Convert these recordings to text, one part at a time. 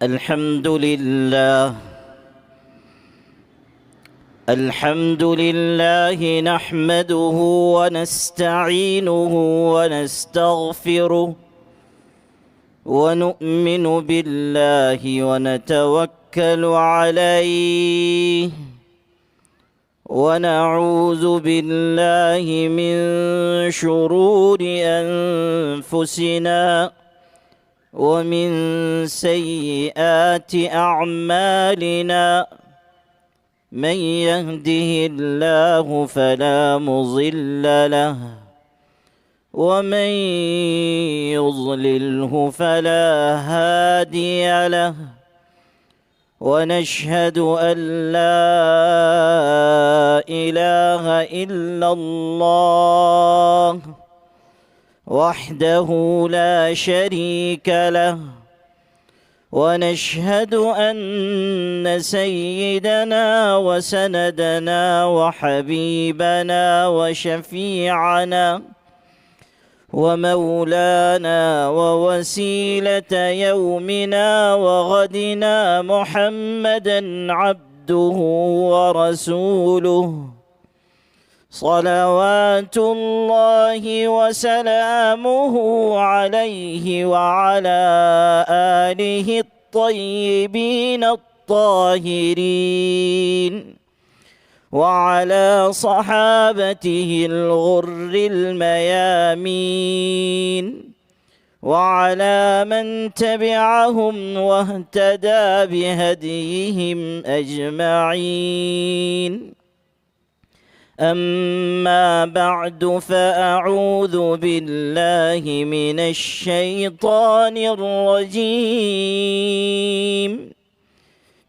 الحمد لله نحمده ونستعينه ونستغفره ونؤمن بالله ونتوكل عليه ونعوذ بالله من شرور أنفسنا ومن سيئات أعمالنا. من يهده الله فلا مضل له ومن يضلله فلا هادي له. ونشهد أن لا إله إلا الله وحده لا شريك له. ونشهد أن سيدنا وسندنا وحبيبنا وشفيعنا ومولانا ووسيلة يومنا وغدنا محمدا عبده ورسوله صلوات الله وسلامه عليه وعلى آله الطيبين الطاهرين وعلى صحابته الغر الميامين وعلى من تبعهم واهتدى بهديهم أجمعين. أما بعد فأعوذ بالله من الشيطان الرجيم.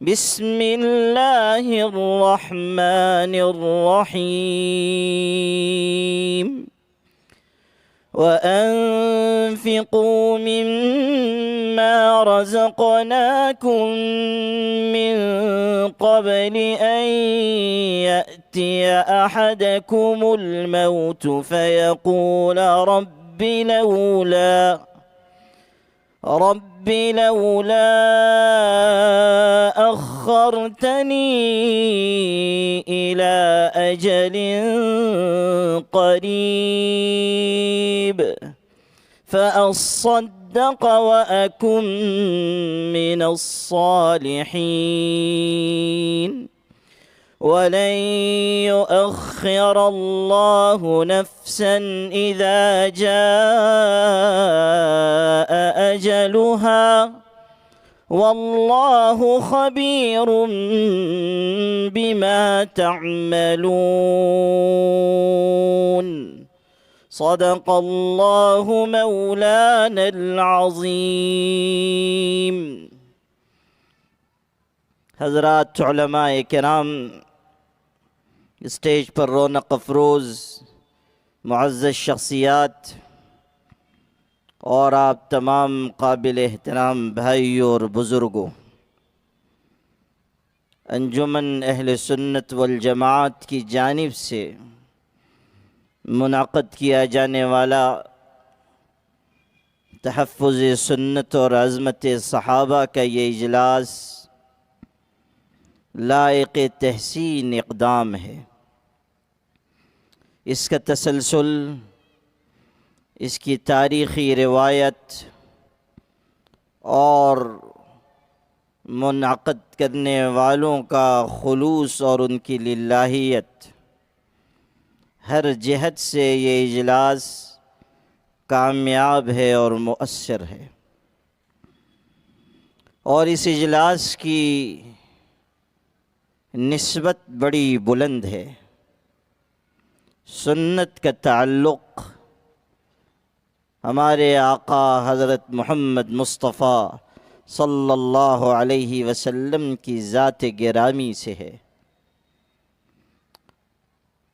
بسم الله الرحمن الرحيم. وأنفقوا مما رزقناكم من قبل أن يأتي أحدكم الموت فيقول رب لولا أخرتني إلى أجل قريب فأصدق وأكن من الصالحين. ولن يؤخر الله نفسا إذا جاء أجلها والله خبير بما تعملون. صدق الله مولانا العظيم. حضرات علماء کرام، اسٹیج پر رونق افروز معزز شخصیات اور آپ تمام قابل احترام بھائیوں اور بزرگوں، انجمن اہل سنت والجماعت کی جانب سے منعقد کیا جانے والا تحفظ سنت اور عظمت صحابہ کا یہ اجلاس لائق تحسین اقدام ہے۔ اس کا تسلسل، اس کی تاریخی روایت اور منعقد کرنے والوں کا خلوص اور ان کی للہیت، ہر جہت سے یہ اجلاس کامیاب ہے اور مؤثر ہے۔ اور اس اجلاس کی نسبت بڑی بلند ہے۔ سنت کا تعلق ہمارے آقا حضرت محمد مصطفیٰ صلی اللہ علیہ وسلم کی ذات گرامی سے ہے،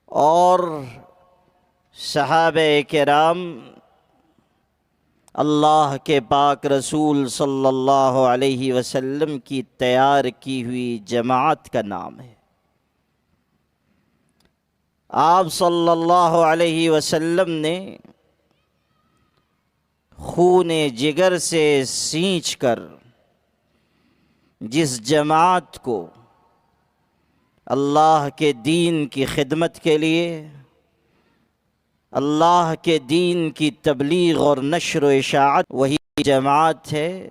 اور صحابہ کرام اللہ کے پاک رسول صلی اللہ علیہ وسلم کی تیار کی ہوئی جماعت کا نام ہے۔ آپ صلی اللہ علیہ وسلم نے خون جگر سے سینچ کر جس جماعت کو اللہ کے دین کی خدمت کے لیے، اللہ کے دین کی تبلیغ اور نشر و اشاعت، وہی جماعت ہے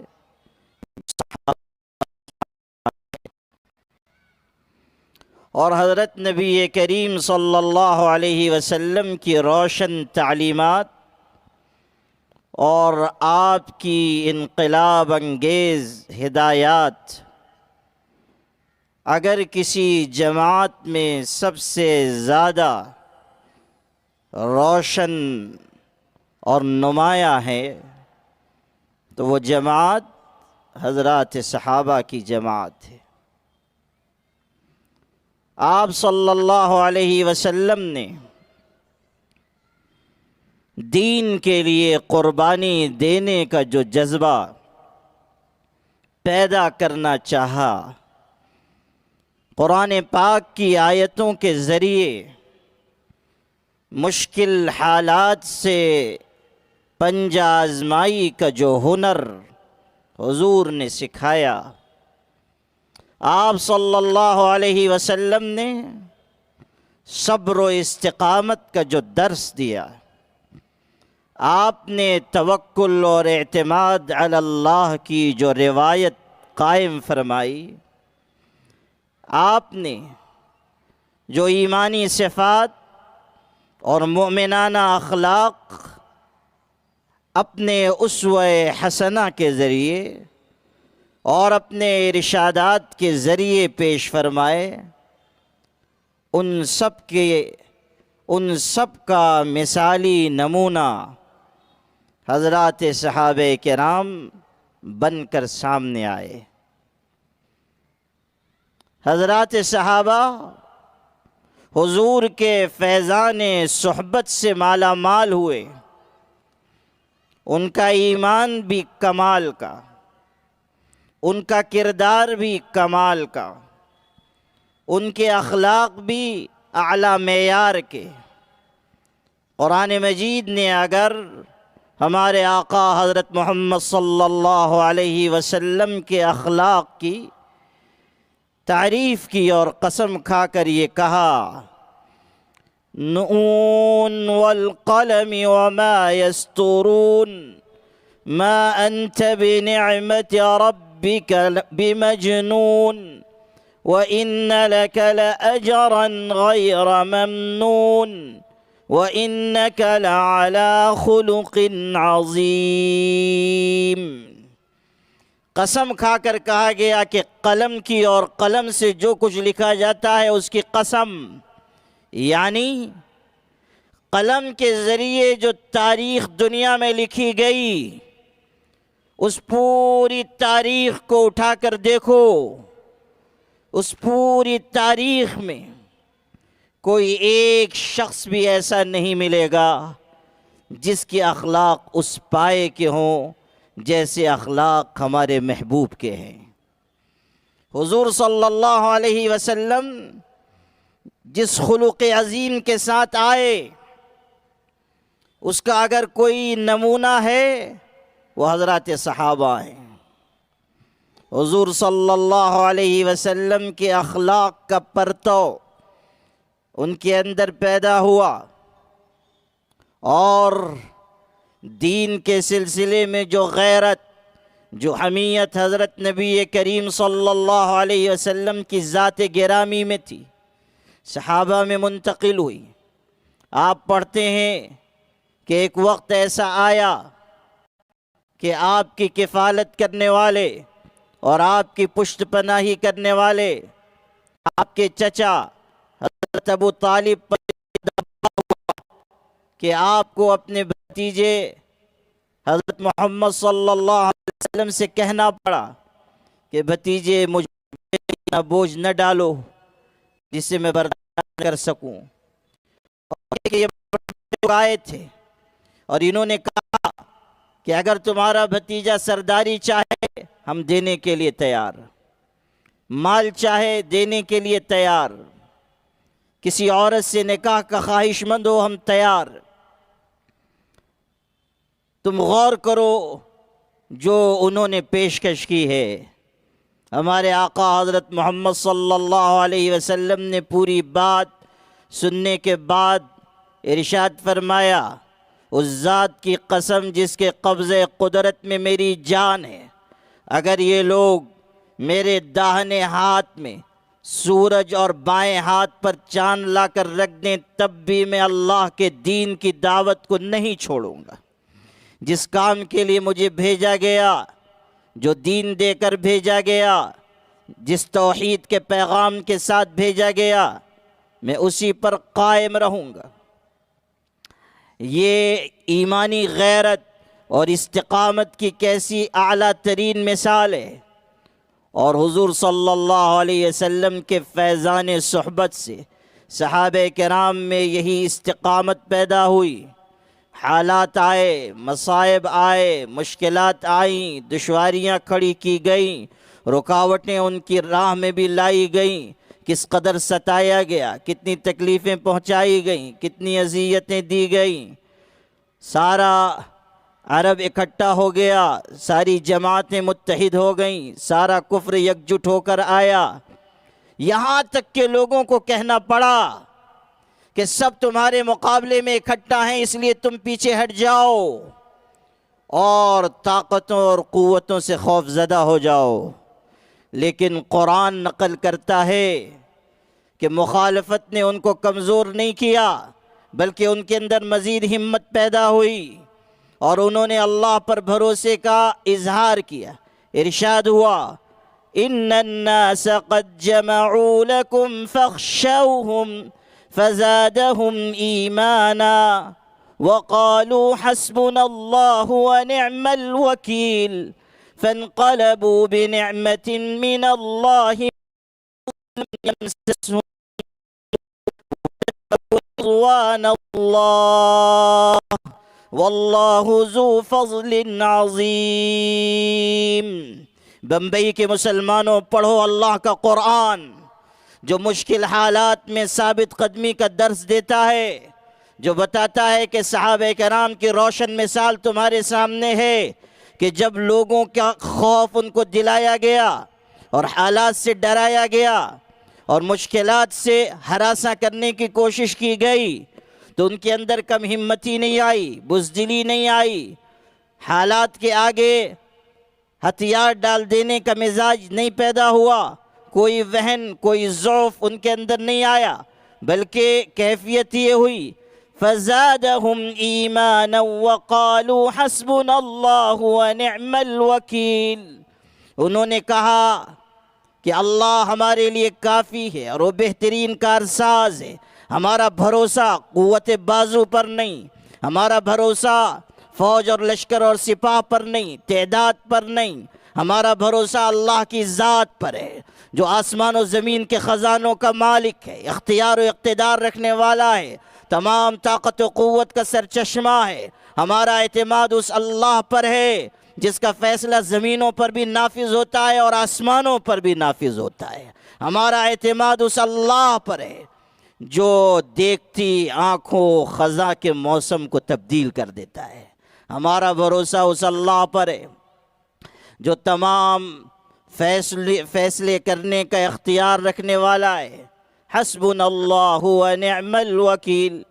اور حضرت نبی کریم صلی اللہ علیہ وسلم کی روشن تعلیمات اور آپ کی انقلاب انگیز ہدایات اگر کسی جماعت میں سب سے زیادہ روشن اور نمایاں ہے تو وہ جماعت حضرات صحابہ کی جماعت ہے۔ آپ صلی اللہ علیہ وسلم نے دین کے لیے قربانی دینے کا جو جذبہ پیدا کرنا چاہا، قرآن پاک کی آیتوں کے ذریعے مشکل حالات سے پنجہ آزمائی کا جو ہنر حضور نے سکھایا، آپ صلی اللہ علیہ وسلم نے صبر و استقامت کا جو درس دیا، آپ نے توکل اور اعتماد علی اللہ کی جو روایت قائم فرمائی، آپ نے جو ایمانی صفات اور مومنانہ اخلاق اپنے اسوہ حسنہ کے ذریعے اور اپنے ارشادات کے ذریعے پیش فرمائے، ان سب کا مثالی نمونہ حضرات صحابہ کرام بن کر سامنے آئے۔ حضرات صحابہ حضور کے فیضان صحبت سے مالا مال ہوئے، ان کا ایمان بھی کمال کا، ان کا کردار بھی کمال کا، ان کے اخلاق بھی اعلیٰ معیار کے۔ قرآن مجید نے اگر ہمارے آقا حضرت محمد صلی اللہ علیہ وسلم کے اخلاق کی تعریف کی اور قسم کھا کر یہ کہا، نون والقلم وما يسطرون ما انت بنعمت ربك بمجنون وان لك لاجرا غير ممنون وانك لعلى خلق عظيم۔ قسم کھا کر کہا گیا کہ قلم کی اور قلم سے جو کچھ لکھا جاتا ہے اس کی قسم، یعنی قلم کے ذریعے جو تاریخ دنیا میں لکھی گئی، اس پوری تاریخ کو اٹھا کر دیکھو، اس پوری تاریخ میں کوئی ایک شخص بھی ایسا نہیں ملے گا جس کے اخلاق اس پائے کے ہوں جیسے اخلاق ہمارے محبوب کے ہیں۔ حضور صلی اللہ علیہ وسلم جس خلق عظیم کے ساتھ آئے، اس کا اگر کوئی نمونہ ہے وہ حضرات صحابہ ہیں۔ حضور صلی اللہ علیہ وسلم کے اخلاق کا پرتو ان کے اندر پیدا ہوا، اور دین کے سلسلے میں جو غیرت، جو حمیت حضرت نبی کریم صلی اللہ علیہ وسلم کی ذات گرامی میں تھی، صحابہ میں منتقل ہوئی۔ آپ پڑھتے ہیں کہ ایک وقت ایسا آیا کہ آپ کی کفالت کرنے والے اور آپ کی پشت پناہی کرنے والے آپ کے چچا حضرت ابو طالب پر دباؤ ہوا کہ آپ کو اپنے بھتیجے حضرت محمد صلی اللہ علیہ وسلم سے کہنا پڑا کہ بھتیجے مجھے بوجھ نہ ڈالو جس سے میں برداشت کر سکوں۔ اور یہ لوگ آئے تھے اور انہوں نے کہا کہ اگر تمہارا بھتیجا سرداری چاہے ہم دینے کے لیے تیار، مال چاہے دینے کے لیے تیار، کسی عورت سے نکاح کا خواہش مند ہو ہم تیار۔ تم غور کرو جو انہوں نے پیشکش کی ہے۔ ہمارے آقا حضرت محمد صلی اللہ علیہ وسلم نے پوری بات سننے کے بعد ارشاد فرمایا، اس ذات کی قسم جس کے قبضے قدرت میں میری جان ہے، اگر یہ لوگ میرے داہنے ہاتھ میں سورج اور بائیں ہاتھ پر چاند لا کر رکھ دیں تب بھی میں اللہ کے دین کی دعوت کو نہیں چھوڑوں گا۔ جس کام کے لیے مجھے بھیجا گیا، جو دین دے کر بھیجا گیا، جس توحید کے پیغام کے ساتھ بھیجا گیا، میں اسی پر قائم رہوں گا۔ یہ ایمانی غیرت اور استقامت کی کیسی اعلیٰ ترین مثال ہے، اور حضور صلی اللہ علیہ وسلم کے فیضان صحبت سے صحابہ کرام میں یہی استقامت پیدا ہوئی۔ حالات آئے، مصائب آئے، مشکلات آئیں، دشواریاں کھڑی کی گئیں، رکاوٹیں ان کی راہ میں بھی لائی گئیں، کس قدر ستایا گیا، کتنی تکلیفیں پہنچائی گئیں، کتنی اذیتیں دی گئیں۔ سارا عرب اکٹھا ہو گیا، ساری جماعتیں متحد ہو گئیں، سارا کفر یکجٹ ہو کر آیا، یہاں تک کہ لوگوں کو کہنا پڑا کہ سب تمہارے مقابلے میں اکٹھا ہیں، اس لیے تم پیچھے ہٹ جاؤ اور طاقتوں اور قوتوں سے خوف زدہ ہو جاؤ۔ لیکن قرآن نقل کرتا ہے کہ مخالفت نے ان کو کمزور نہیں کیا، بلکہ ان کے اندر مزید ہمت پیدا ہوئی اور انہوں نے اللہ پر بھروسے کا اظہار کیا۔ ارشاد ہوا، ان الناس قد جمعوا لكم فاخشوهم فزادهم ایمانا وقالوا حسبنا الله ونعم الوکیل فانقلبوا بنعمة من الله يمسسهم رضوان اللہ واللہ ذو فضل عظیم۔ بمبئی کے مسلمانوں، پڑھو اللہ کا قرآن جو مشکل حالات میں ثابت قدمی کا درس دیتا ہے، جو بتاتا ہے کہ صحابہ کرام کی روشن مثال تمہارے سامنے ہے کہ جب لوگوں کا خوف ان کو دلایا گیا اور حالات سے ڈرایا گیا اور مشکلات سے ہراساں کرنے کی کوشش کی گئی تو ان کے اندر کم ہمتی نہیں آئی، بزدلی نہیں آئی، حالات کے آگے ہتھیار ڈال دینے کا مزاج نہیں پیدا ہوا، کوئی وہن، کوئی ضعف ان کے اندر نہیں آیا، بلکہ کیفیت یہ ہوئی فزادہم ایمانا وقالوا حسبنا اللہ ونعم الوکیل۔ انہوں نے کہا کہ اللہ ہمارے لیے کافی ہے اور وہ بہترین کارساز ہے، ہمارا بھروسہ قوت بازو پر نہیں، ہمارا بھروسہ فوج اور لشکر اور سپاہ پر نہیں، تعداد پر نہیں، ہمارا بھروسہ اللہ کی ذات پر ہے جو آسمان و زمین کے خزانوں کا مالک ہے، اختیار و اقتدار رکھنے والا ہے، تمام طاقت و قوت کا سرچشمہ ہے۔ ہمارا اعتماد اس اللہ پر ہے جس کا فیصلہ زمینوں پر بھی نافذ ہوتا ہے اور آسمانوں پر بھی نافذ ہوتا ہے۔ ہمارا اعتماد اس اللہ پر ہے جو دیکھتی آنکھوں خزاں کے موسم کو تبدیل کر دیتا ہے۔ ہمارا بھروسہ اس اللہ پر ہے جو تمام فیصلے کرنے کا اختیار رکھنے والا ہے۔ حسبنا اللہ ونعم الوکیل،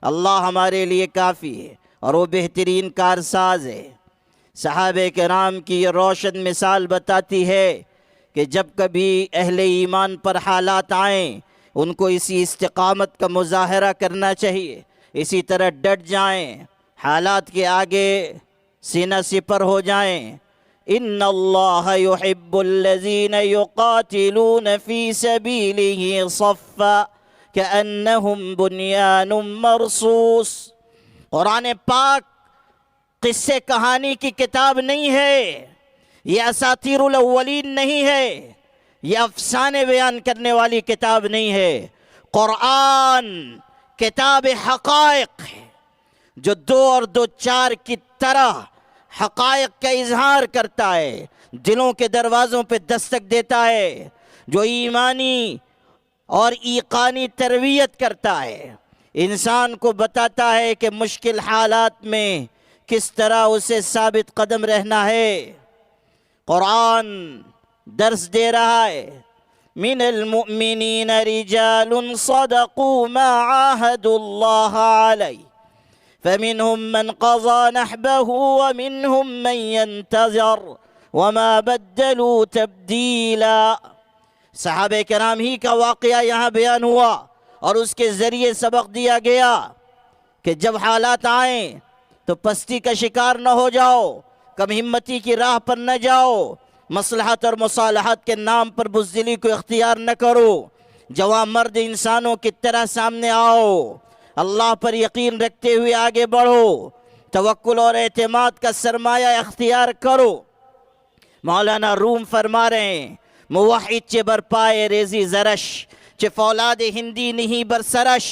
اللہ ہمارے لیے کافی ہے اور وہ بہترین کارساز ہے۔ صحابہ کرام کی یہ روشن مثال بتاتی ہے کہ جب کبھی اہل ایمان پر حالات آئیں ان کو اسی استقامت کا مظاہرہ کرنا چاہیے، اسی طرح ڈٹ جائیں، حالات کے آگے سینہ سپر ہو جائیں۔ ان اللہ یحب الذین یقاتلون فی سبیلہ صفا کأنہم بنیان مرصوص۔ قرآن پاک قصے کہانی کی کتاب نہیں ہے، یہ اساطیر الاولین نہیں ہے، یہ افسانے بیان کرنے والی کتاب نہیں ہے۔ قرآن کتاب حقائق ہے جو دو اور دو چار کی طرح حقائق کا اظہار کرتا ہے، دلوں کے دروازوں پہ دستک دیتا ہے، جو ایمانی اور ایقانی تربیت کرتا ہے، انسان کو بتاتا ہے کہ مشکل حالات میں کس طرح اسے ثابت قدم رہنا ہے۔ قرآن درس دے رہا ہے۔ من المؤمنین رجال صدقوا ما عاهدوا اللہ علیہ فمنهم من قضى نحبه ومنهم من ينتظر وما بدلوا تبدیلا۔ صحابہ کرام ہی کا واقعہ یہاں بیان ہوا اور اس کے ذریعے سبق دیا گیا کہ جب حالات آئیں تو پستی کا شکار نہ ہو جاؤ، کم ہمتی کی راہ پر نہ جاؤ، مصلحت اور مصالحت کے نام پر بزدلی کو اختیار نہ کرو، جوان مرد انسانوں کی طرح سامنے آؤ، اللہ پر یقین رکھتے ہوئے آگے بڑھو، توکل اور اعتماد کا سرمایہ اختیار کرو۔ مولانا روم فرما رہے ہیں موحد چے برپائے ریزی زرش چے فولاد ہندی نہیں برسرش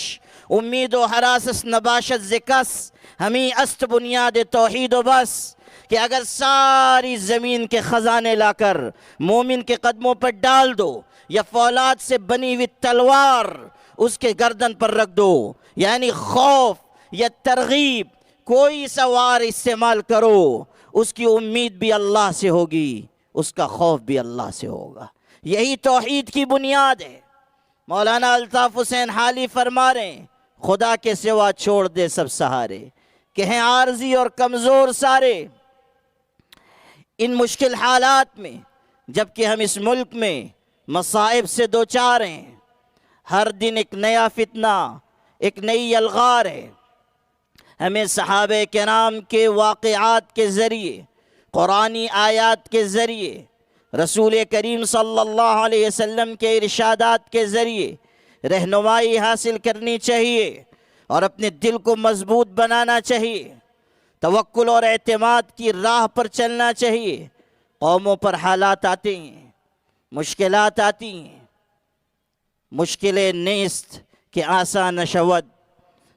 امید و حراسس نباشت زکس ہمیں است بنیاد توحید و بس کہ اگر ساری زمین کے خزانے لا کر مومن کے قدموں پر ڈال دو یا فولاد سے بنی ہوئی تلوار اس کے گردن پر رکھ دو، یعنی خوف یا ترغیب کوئی سوار استعمال کرو، اس کی امید بھی اللہ سے ہوگی، اس کا خوف بھی اللہ سے ہوگا۔ یہی توحید کی بنیاد ہے۔ مولانا الطاف حسین حالی فرما رہے ہیں خدا کے سوا چھوڑ دے سب سہارے، کہ ہیں عارضی اور کمزور سارے۔ ان مشکل حالات میں جبکہ ہم اس ملک میں مصائب سے دوچار ہیں، ہر دن ایک نیا فتنہ، ایک نئی الغار ہے، ہمیں صحابہ کرام کے واقعات کے ذریعے، قرآنی آیات کے ذریعے، رسول کریم صلی اللہ علیہ وسلم کے ارشادات کے ذریعے رہنمائی حاصل کرنی چاہیے اور اپنے دل کو مضبوط بنانا چاہیے، توکل اور اعتماد کی راہ پر چلنا چاہیے۔ قوموں پر حالات آتے ہیں، مشکلات آتی ہیں، مشکلیں نیست کہ آسان نشود،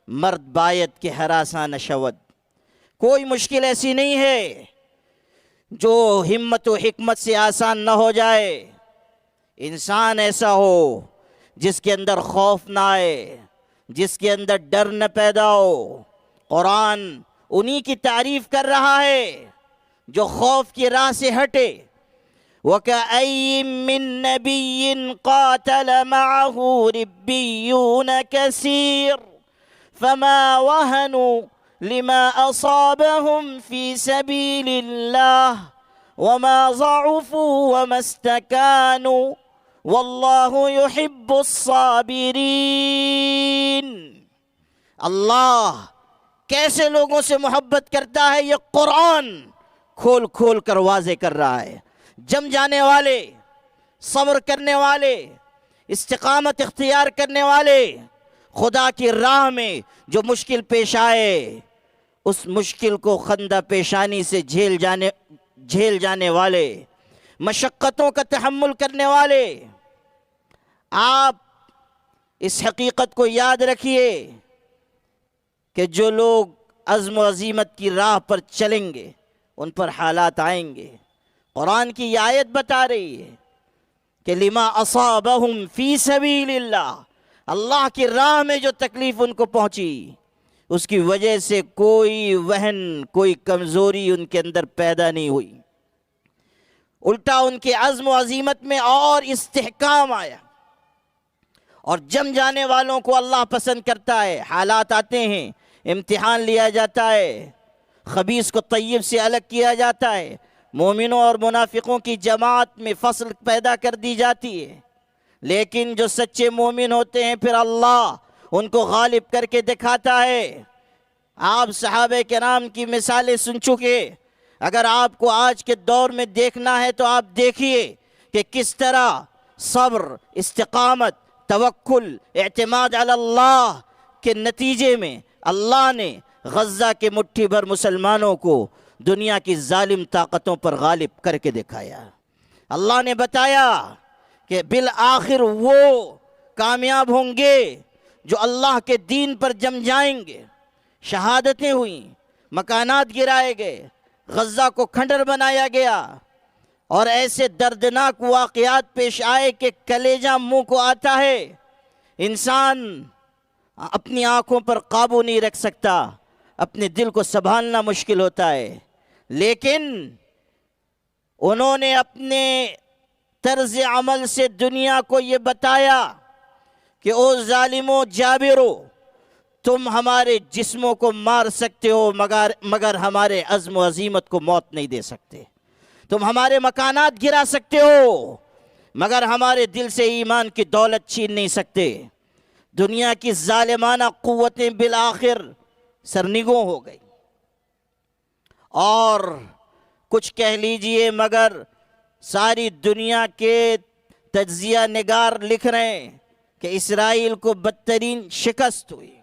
مرد باید کہ ہراساں نشود۔ کوئی مشکل ایسی نہیں ہے جو ہمت و حکمت سے آسان نہ ہو جائے۔ انسان ایسا ہو جس کے اندر خوف نہ آئے، جس کے اندر ڈر نہ پیدا ہو۔ قرآن انہی کی تعریف کر رہا ہے جو خوف کی راہ سے ہٹے۔ وَكَأَيٍّ مِّن نَّبِيٍّ قَاتَلَ مَعَهُ رِبِّيُّونَ كَثِيرٌ فَمَا وَهَنُوا لِمَا أَصَابَهُمْ فِي سَبِيلِ اللَّهِ وَمَا ضَعُفُوا وَمَا اسْتَكَانُوا وَاللَّهُ يُحِبُّ الصَّابِرِينَ۔ اللہ کیسے لوگوں سے محبت کرتا ہے یہ قرآن کھول کھول کر واضح کر رہا ہے۔ جم جانے والے، صبر کرنے والے، استقامت اختیار کرنے والے، خدا کی راہ میں جو مشکل پیش آئے اس مشکل کو خندہ پیشانی سے جھیل جانے والے، مشقتوں کا تحمل کرنے والے۔ آپ اس حقیقت کو یاد رکھیے کہ جو لوگ عزم و عزیمت کی راہ پر چلیں گے ان پر حالات آئیں گے۔ قرآن کی یہ آیت بتا رہی ہے کہ لما اصابہم فی سبیل اللہ، اللہ کی راہ میں جو تکلیف ان کو پہنچی اس کی وجہ سے کوئی وہن، کوئی کمزوری ان کے اندر پیدا نہیں ہوئی، الٹا ان کے عزم و عزیمت میں اور استحکام آیا۔ اور جم جانے والوں کو اللہ پسند کرتا ہے۔ حالات آتے ہیں، امتحان لیا جاتا ہے، خبیث کو طیب سے الگ کیا جاتا ہے، مومنوں اور منافقوں کی جماعت میں فصل پیدا کر دی جاتی ہے، لیکن جو سچے مومن ہوتے ہیں پھر اللہ ان کو غالب کر کے دکھاتا ہے۔ آپ صحابہ کرام کی مثالیں سن چکے، اگر آپ کو آج کے دور میں دیکھنا ہے تو آپ دیکھیے کہ کس طرح صبر، استقامت، توکل، اعتماد علی اللہ کے نتیجے میں اللہ نے غزہ کے مٹھی بھر مسلمانوں کو دنیا کی ظالم طاقتوں پر غالب کر کے دکھایا۔ اللہ نے بتایا کہ بالآخر وہ کامیاب ہوں گے جو اللہ کے دین پر جم جائیں گے۔ شہادتیں ہوئیں، مکانات گرائے گئے، غزہ کو کھنڈر بنایا گیا، اور ایسے دردناک واقعات پیش آئے کہ کلیجہ منہ کو آتا ہے۔ انسان اپنی آنکھوں پر قابو نہیں رکھ سکتا، اپنے دل کو سنبھالنا مشکل ہوتا ہے، لیکن انہوں نے اپنے طرز عمل سے دنیا کو یہ بتایا کہ او ظالمو جابرو، تم ہمارے جسموں کو مار سکتے ہو مگر ہمارے عزم و عزیمت کو موت نہیں دے سکتے، تم ہمارے مکانات گرا سکتے ہو مگر ہمارے دل سے ایمان کی دولت چھین نہیں سکتے۔ دنیا کی ظالمانہ قوتیں بالآخر سرنگوں ہو گئی، اور کچھ کہہ لیجئے مگر ساری دنیا کے تجزیہ نگار لکھ رہے ہیں کہ اسرائیل کو بدترین شکست ہوئی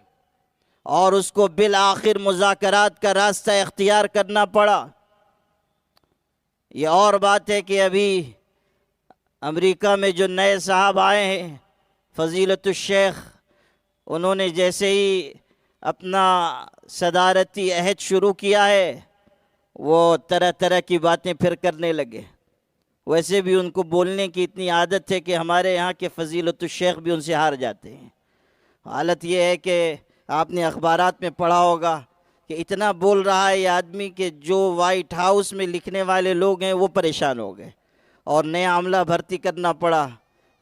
اور اس کو بالآخر مذاکرات کا راستہ اختیار کرنا پڑا۔ یہ اور بات ہے کہ ابھی امریکہ میں جو نئے صاحب آئے ہیں فضیلت الشیخ، انہوں نے جیسے ہی اپنا صدارتی عہد شروع کیا ہے وہ طرح طرح کی باتیں پھر کرنے لگے۔ ویسے بھی ان کو بولنے کی اتنی عادت ہے کہ ہمارے یہاں کے فضیلت الشیخ بھی ان سے ہار جاتے ہیں۔ حالت یہ ہے کہ آپ نے اخبارات میں پڑھا ہوگا کہ اتنا بول رہا ہے یہ آدمی کہ جو وائٹ ہاؤس میں لکھنے والے لوگ ہیں وہ پریشان ہو گئے اور نیا عملہ بھرتی کرنا پڑا۔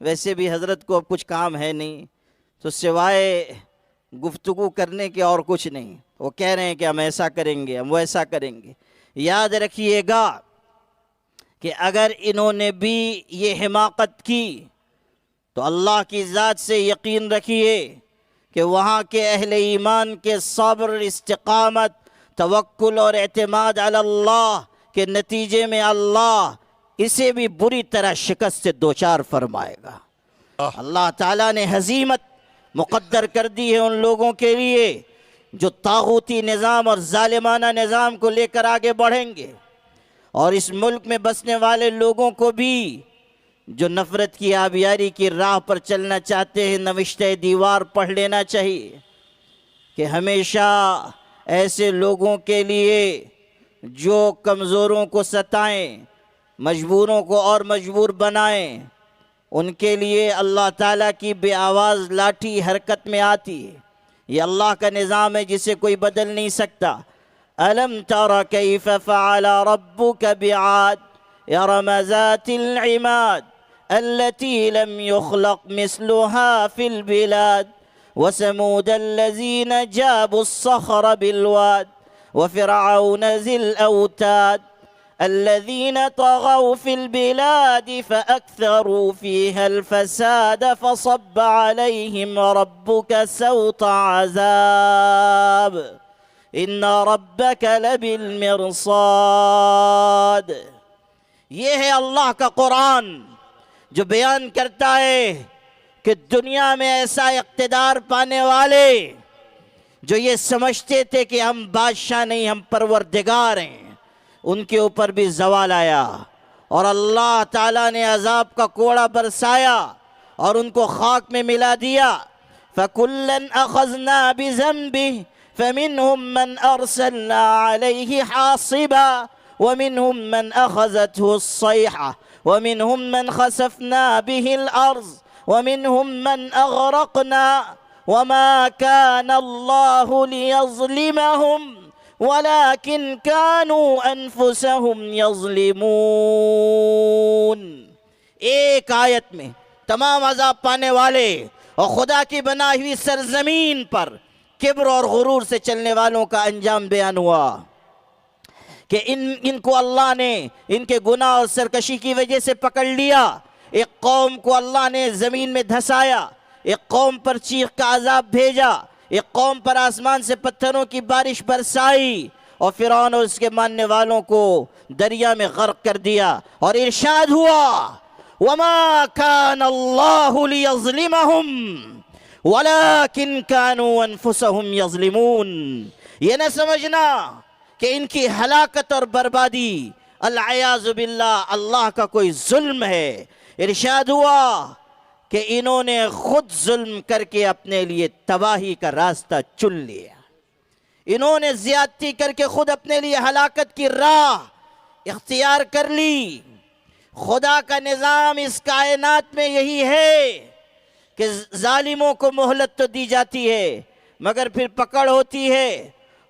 ویسے بھی حضرت کو اب کچھ کام ہے نہیں تو سوائے گفتگو کرنے کے اور کچھ نہیں۔ وہ کہہ رہے ہیں کہ ہم ایسا کریں گے، ہم ویسا کریں گے۔ یاد رکھیے گا کہ اگر انہوں نے بھی یہ حماقت کی تو اللہ کی ذات سے یقین رکھیے کہ وہاں کے اہل ایمان کے صبر، استقامت، توکل اور اعتماد علی اللہ کے نتیجے میں اللہ اسے بھی بری طرح شکست سے دوچار فرمائے گا۔ اللہ تعالیٰ نے ہزیمت مقدر کر دی ہے ان لوگوں کے لیے جو طاغوتی نظام اور ظالمانہ نظام کو لے کر آگے بڑھیں گے، اور اس ملک میں بسنے والے لوگوں کو بھی جو نفرت کی آبیاری کی راہ پر چلنا چاہتے ہیں نوشتہ دیوار پڑھ لینا چاہیے کہ ہمیشہ ایسے لوگوں کے لیے جو کمزوروں کو ستائیں، مجبوروں کو اور مجبور بنائیں، ان کے لیے اللہ تعالیٰ کی بے آواز لاٹھی حرکت میں آتی ہے۔ یہ اللہ کا نظام ہے جسے کوئی بدل نہیں سکتا۔ أَلَمْ تَرَ كَيْفَ فَعَلَ رَبُّكَ بِعَادٍ إِرَمَ ذَاتِ الْعِمَادِ الَّتِي لَمْ يُخْلَقْ مِثْلُهَا فِي الْبِلَادِ وَثَمُودَ الَّذِينَ جَابُوا الصَّخْرَ بِالْوَادِ وَفِرْعَوْنَ ذِي الْأَوْتَادِ الذين طغوا في البلاد فأكثروا فيها الفساد فصب عليهم ربك سوط عذاب إن ربك لبالمرصاد۔ یہ ہے اللہ کا قرآن جو بیان کرتا ہے کہ دنیا میں ایسا اقتدار پانے والے جو یہ سمجھتے تھے کہ ہم بادشاہ نہیں ہم پروردگار ہیں، ان کے اوپر بھی زوال آیا اور اللہ تعالیٰ نے عذاب کا کوڑا برسایا اور ان کو خاک میں ملا دیا۔ فَكُلًّا أَخَذْنَا بِذَنْبِهِ فَمِنْهُمْ مَنْ أَرْسَلْنَا عَلَيْهِ حَاصِبًا وَمِنْهُمْ مَنْ أَخَذَتْهُ الصَّيْحَةُ وَمِنْهُمْ مَنْ خَسَفْنَا بِهِ الْأَرْضَ وَمِنْهُمْ مَنْ أَغْرَقْنَا وَمَا كَانَ اللَّهُ لِيَظْلِمَهُمْ وَلَكِنْ كَانُوا أَنفُسَهُمْ يَظْلِمُونَ۔ ایک آیت میں تمام عذاب پانے والے اور خدا کی بنائی ہوئی سرزمین پر کبر اور غرور سے چلنے والوں کا انجام بیان ہوا کہ ان کو اللہ نے ان کے گناہ اور سرکشی کی وجہ سے پکڑ لیا۔ ایک قوم کو اللہ نے زمین میں دھسایا، ایک قوم پر چیخ کا عذاب بھیجا، ایک قوم پر آسمان سے پتھروں کی بارش برسائی اور فرعون اور اس کے ماننے والوں کو دریا میں غرق کر دیا، اور ارشاد ہوا وَمَا كَانَ اللَّهُ لِيَظْلِمَهُمْ وَلَكِنْ كَانُوا أَنفُسَهُمْ يَظْلِمُونَ۔ یہ نہ سمجھنا کہ ان کی ہلاکت اور بربادی العیاذ باللہ اللہ کا کوئی ظلم ہے۔ ارشاد ہوا کہ انہوں نے خود ظلم کر کے اپنے لیے تباہی کا راستہ چن لیا، انہوں نے زیادتی کر کے خود اپنے لیے ہلاکت کی راہ اختیار کر لی۔ خدا کا نظام اس کائنات میں یہی ہے کہ ظالموں کو مہلت تو دی جاتی ہے مگر پھر پکڑ ہوتی ہے،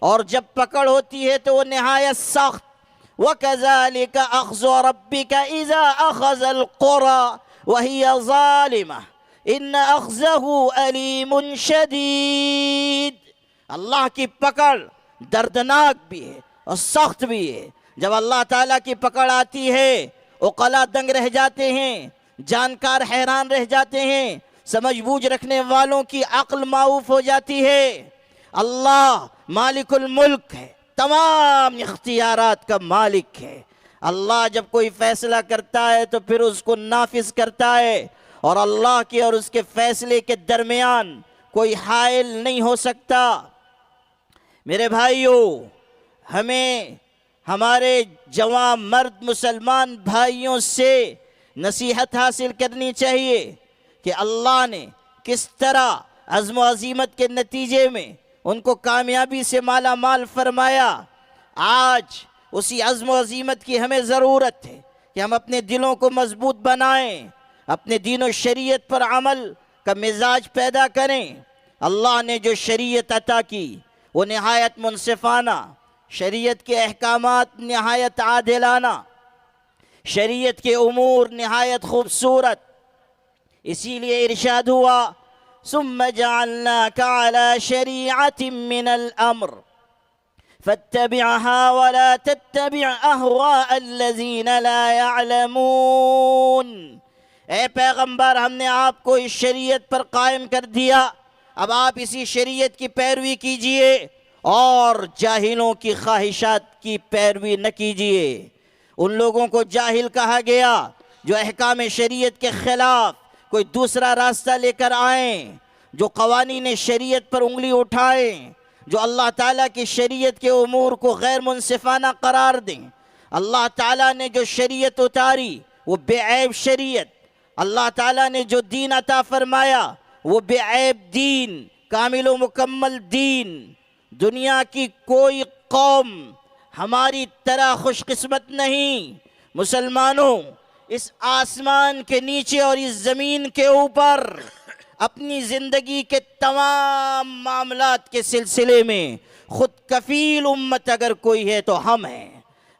اور جب پکڑ ہوتی ہے تو وہ نہایت سخت وَكَذَلِكَ أَخْذُ رَبِّكَ إِذَا أَخَذَ الْقُرَى وَهِيَ ظَالِمَةٌ إِنَّ أَخْذَهُ أَلِيمٌ شَدِيد۔ اللہ کی پکڑ دردناک بھی ہے اور سخت بھی ہے۔ جب اللہ تعالیٰ کی پکڑ آتی ہے عقلاء دنگ رہ جاتے ہیں، جانکار حیران رہ جاتے ہیں، سمجھ بوجھ رکھنے والوں کی عقل معوف ہو جاتی ہے۔ اللہ مالک الملک ہے، تمام اختیارات کا مالک ہے۔ اللہ جب کوئی فیصلہ کرتا ہے تو پھر اس کو نافذ کرتا ہے، اور اللہ کے اور اس کے فیصلے کے درمیان کوئی حائل نہیں ہو سکتا۔ میرے بھائیوں، ہمیں ہمارے جوان مرد مسلمان بھائیوں سے نصیحت حاصل کرنی چاہیے کہ اللہ نے کس طرح عزم و عزیمت کے نتیجے میں ان کو کامیابی سے مالا مال فرمایا۔ آج اسی عزم و عزیمت کی ہمیں ضرورت ہے کہ ہم اپنے دلوں کو مضبوط بنائیں، اپنے دین و شریعت پر عمل کا مزاج پیدا کریں۔ اللہ نے جو شریعت عطا کی وہ نہایت منصفانہ، شریعت کے احکامات نہایت عادلانہ، شریعت کے امور نہایت خوبصورت۔ اسی لیے ارشاد ہوا ثم جعلناك على شريعة من الأمر فاتبعها ولا تتبع أهواء الذين لا يعلمون۔ اے پیغمبر، ہم نے آپ کو اس شریعت پر قائم کر دیا، اب آپ اسی شریعت کی پیروی کیجئے اور جاہلوں کی خواہشات کی پیروی نہ کیجئے۔ ان لوگوں کو جاہل کہا گیا جو احکام شریعت کے خلاف کوئی دوسرا راستہ لے کر آئیں، جو قوانین شریعت پر انگلی اٹھائیں، جو اللہ تعالیٰ کی شریعت کے امور کو غیر منصفانہ قرار دیں۔ اللہ تعالیٰ نے جو شریعت اتاری وہ بے عیب شریعت، اللہ تعالیٰ نے جو دین عطا فرمایا وہ بے عیب دین، کامل و مکمل دین۔ دنیا کی کوئی قوم ہماری طرح خوش قسمت نہیں۔ مسلمانوں، اس آسمان کے نیچے اور اس زمین کے اوپر اپنی زندگی کے تمام معاملات کے سلسلے میں خود کفیل امت اگر کوئی ہے تو ہم ہیں۔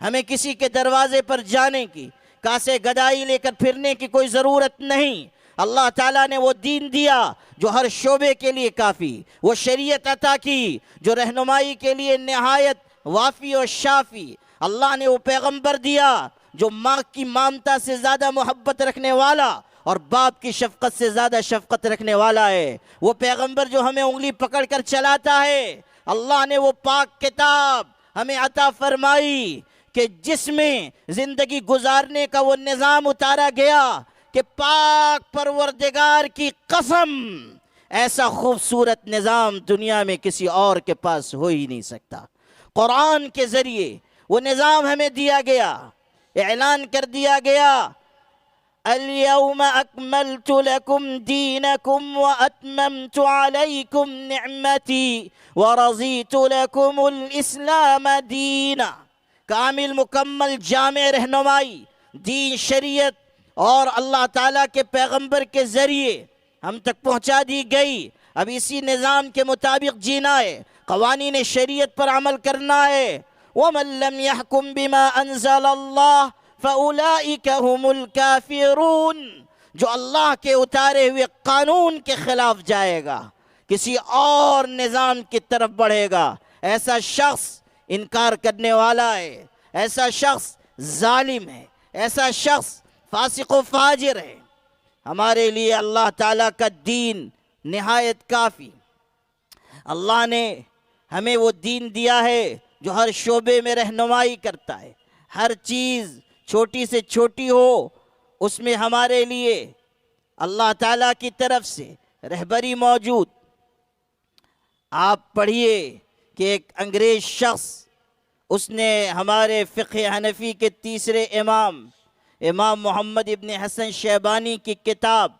ہمیں کسی کے دروازے پر جانے کی، کاسے گدائی لے کر پھرنے کی کوئی ضرورت نہیں۔ اللہ تعالیٰ نے وہ دین دیا جو ہر شعبے کے لیے کافی، وہ شریعت عطا کی جو رہنمائی کے لیے نہایت وافی و شافی۔ اللہ نے وہ پیغمبر دیا جو ماں کی ممتا سے زیادہ محبت رکھنے والا اور باپ کی شفقت سے زیادہ شفقت رکھنے والا ہے۔ وہ پیغمبر جو ہمیں انگلی پکڑ کر چلاتا ہے۔ اللہ نے وہ پاک کتاب ہمیں عطا فرمائی کہ جس میں زندگی گزارنے کا وہ نظام اتارا گیا کہ پاک پروردگار کی قسم ایسا خوبصورت نظام دنیا میں کسی اور کے پاس ہو ہی نہیں سکتا۔ قرآن کے ذریعے وہ نظام ہمیں دیا گیا، اعلان کر دیا گیا اليوم اکملت لکم دینکم واتممت علیکم نعمتی ورضیت لکم الاسلام دینا۔ کامل مکمل جامع رہنمائی، دین شریعت اور اللہ تعالیٰ کے پیغمبر کے ذریعے ہم تک پہنچا دی گئی۔ اب اسی نظام کے مطابق جینا ہے، قوانین شریعت پر عمل کرنا ہے۔ وَمَن لَّمْ يَحْكُم بِمَا أَنزَلَ اللَّهُ فَأُولَٰئِكَ هُمُ الْكَافِرُونَ۔ جو اللہ کے اتارے ہوئے قانون کے خلاف جائے گا، کسی اور نظام کی طرف بڑھے گا، ایسا شخص انکار کرنے والا ہے، ایسا شخص ظالم ہے، ایسا شخص فاسق و فاجر ہے۔ ہمارے لیے اللہ تعالیٰ کا دین نہایت کافی۔ اللہ نے ہمیں وہ دین دیا ہے جو ہر شعبے میں رہنمائی کرتا ہے، ہر چیز چھوٹی سے چھوٹی ہو اس میں ہمارے لیے اللہ تعالیٰ کی طرف سے رہبری موجود۔ آپ پڑھیے کہ ایک انگریز شخص، اس نے ہمارے فقہ حنفی کے تیسرے امام محمد ابن حسن شیبانی کی کتاب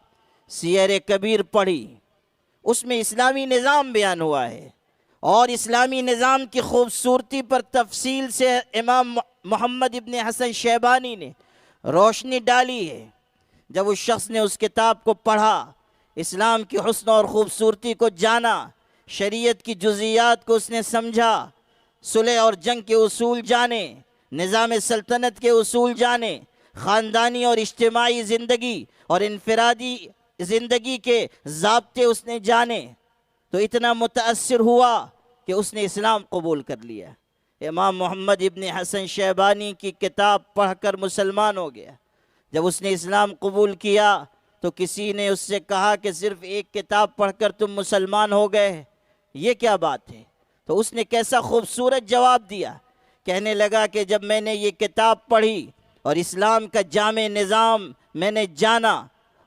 سیر کبیر پڑھی۔ اس میں اسلامی نظام بیان ہوا ہے اور اسلامی نظام کی خوبصورتی پر تفصیل سے امام محمد ابن حسن شیبانی نے روشنی ڈالی ہے۔ جب اس شخص نے اس کتاب کو پڑھا، اسلام کی حسن اور خوبصورتی کو جانا، شریعت کی جزیات کو اس نے سمجھا، صلح اور جنگ کے اصول جانے، نظام سلطنت کے اصول جانے، خاندانی اور اجتماعی زندگی اور انفرادی زندگی کے ضابطے اس نے جانے، تو اتنا متاثر ہوا کہ اس نے اسلام قبول کر لیا۔ امام محمد ابن حسن شیبانی کی کتاب پڑھ کر مسلمان ہو گیا۔ جب اس نے اسلام قبول کیا تو کسی نے اس سے کہا کہ صرف ایک کتاب پڑھ کر تم مسلمان ہو گئے، یہ کیا بات ہے؟ تو اس نے کیسا خوبصورت جواب دیا، کہنے لگا کہ جب میں نے یہ کتاب پڑھی اور اسلام کا جامع نظام میں نے جانا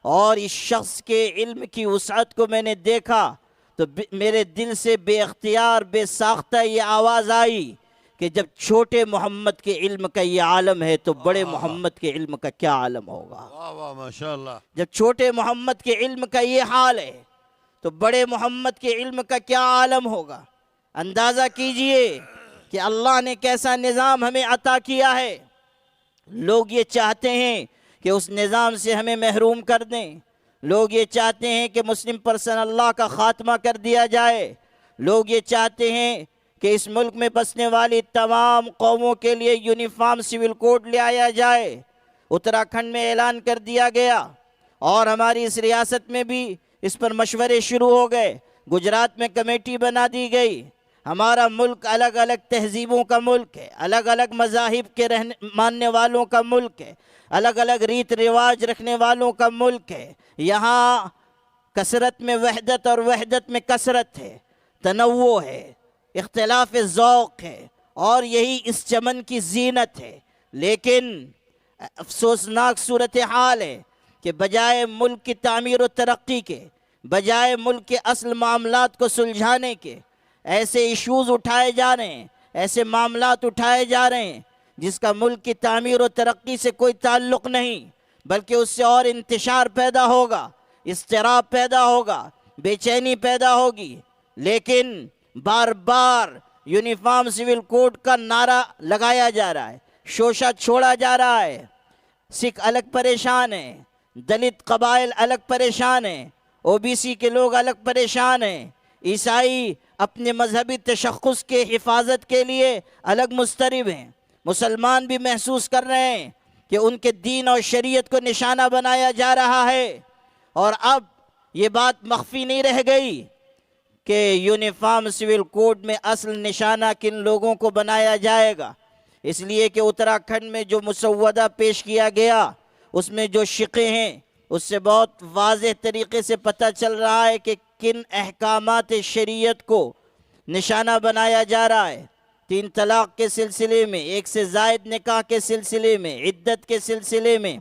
اور اس شخص کے علم کی وسعت کو میں نے دیکھا، تو میرے دل سے بے اختیار بے ساختہ یہ آواز آئی کہ جب چھوٹے محمد کے علم کا یہ عالم ہے تو بڑے محمد کے علم کا کیا عالم ہوگا۔ واہ واہ ماشاءاللہ۔ جب چھوٹے محمد کے علم کا یہ حال ہے تو بڑے محمد کے علم کا کیا عالم ہوگا۔ اندازہ کیجئے کہ اللہ نے کیسا نظام ہمیں عطا کیا ہے۔ لوگ یہ چاہتے ہیں کہ اس نظام سے ہمیں محروم کر دیں، لوگ یہ چاہتے ہیں کہ مسلم پرسنل لاء کا خاتمہ کر دیا جائے، لوگ یہ چاہتے ہیں کہ اس ملک میں بسنے والی تمام قوموں کے لیے یونیفارم سول کوڈ لے آیا جائے۔ اتراکھنڈ میں اعلان کر دیا گیا اور ہماری اس ریاست میں بھی اس پر مشورے شروع ہو گئے، گجرات میں کمیٹی بنا دی گئی۔ ہمارا ملک الگ الگ تہذیبوں کا ملک ہے، الگ الگ مذاہب کے ماننے والوں کا ملک ہے، الگ الگ ریت رواج رکھنے والوں کا ملک ہے۔ یہاں کثرت میں وحدت اور وحدت میں کثرت ہے، تنوع ہے، اختلاف ذوق ہے، اور یہی اس چمن کی زینت ہے۔ لیکن افسوسناک صورتحال ہے کہ بجائے ملک کی تعمیر و ترقی کے، بجائے ملک کے اصل معاملات کو سلجھانے کے، ایسے ایشوز اٹھائے جا رہے ہیں، ایسے معاملات اٹھائے جا رہے ہیں جس کا ملک کی تعمیر و ترقی سے کوئی تعلق نہیں، بلکہ اس سے اور انتشار پیدا ہوگا، اضطراب پیدا ہوگا، بے چینی پیدا ہوگی۔ لیکن بار بار یونیفارم سول کوڈ کا نعرہ لگایا جا رہا ہے، شوشہ چھوڑا جا رہا ہے۔ سکھ الگ پریشان ہیں، دلت قبائل الگ پریشان ہیں، او بی سی کے لوگ الگ پریشان ہیں، عیسائی اپنے مذہبی تشخص کے حفاظت کے لیے الگ مضطرب ہیں، مسلمان بھی محسوس کر رہے ہیں کہ ان کے دین اور شریعت کو نشانہ بنایا جا رہا ہے۔ اور اب یہ بات مخفی نہیں رہ گئی کہ یونیفارم سول کوڈ میں اصل نشانہ کن لوگوں کو بنایا جائے گا۔ اس لیے کہ اتراکھنڈ میں جو مسودہ پیش کیا گیا اس میں جو شقیں ہیں اس سے بہت واضح طریقے سے پتہ چل رہا ہے کہ کن احکامات شریعت کو نشانہ بنایا جا رہا ہے۔ 3 طلاق کے سلسلے میں، 1 سے زائد نکاح کے سلسلے میں، عدت کے سلسلے میں،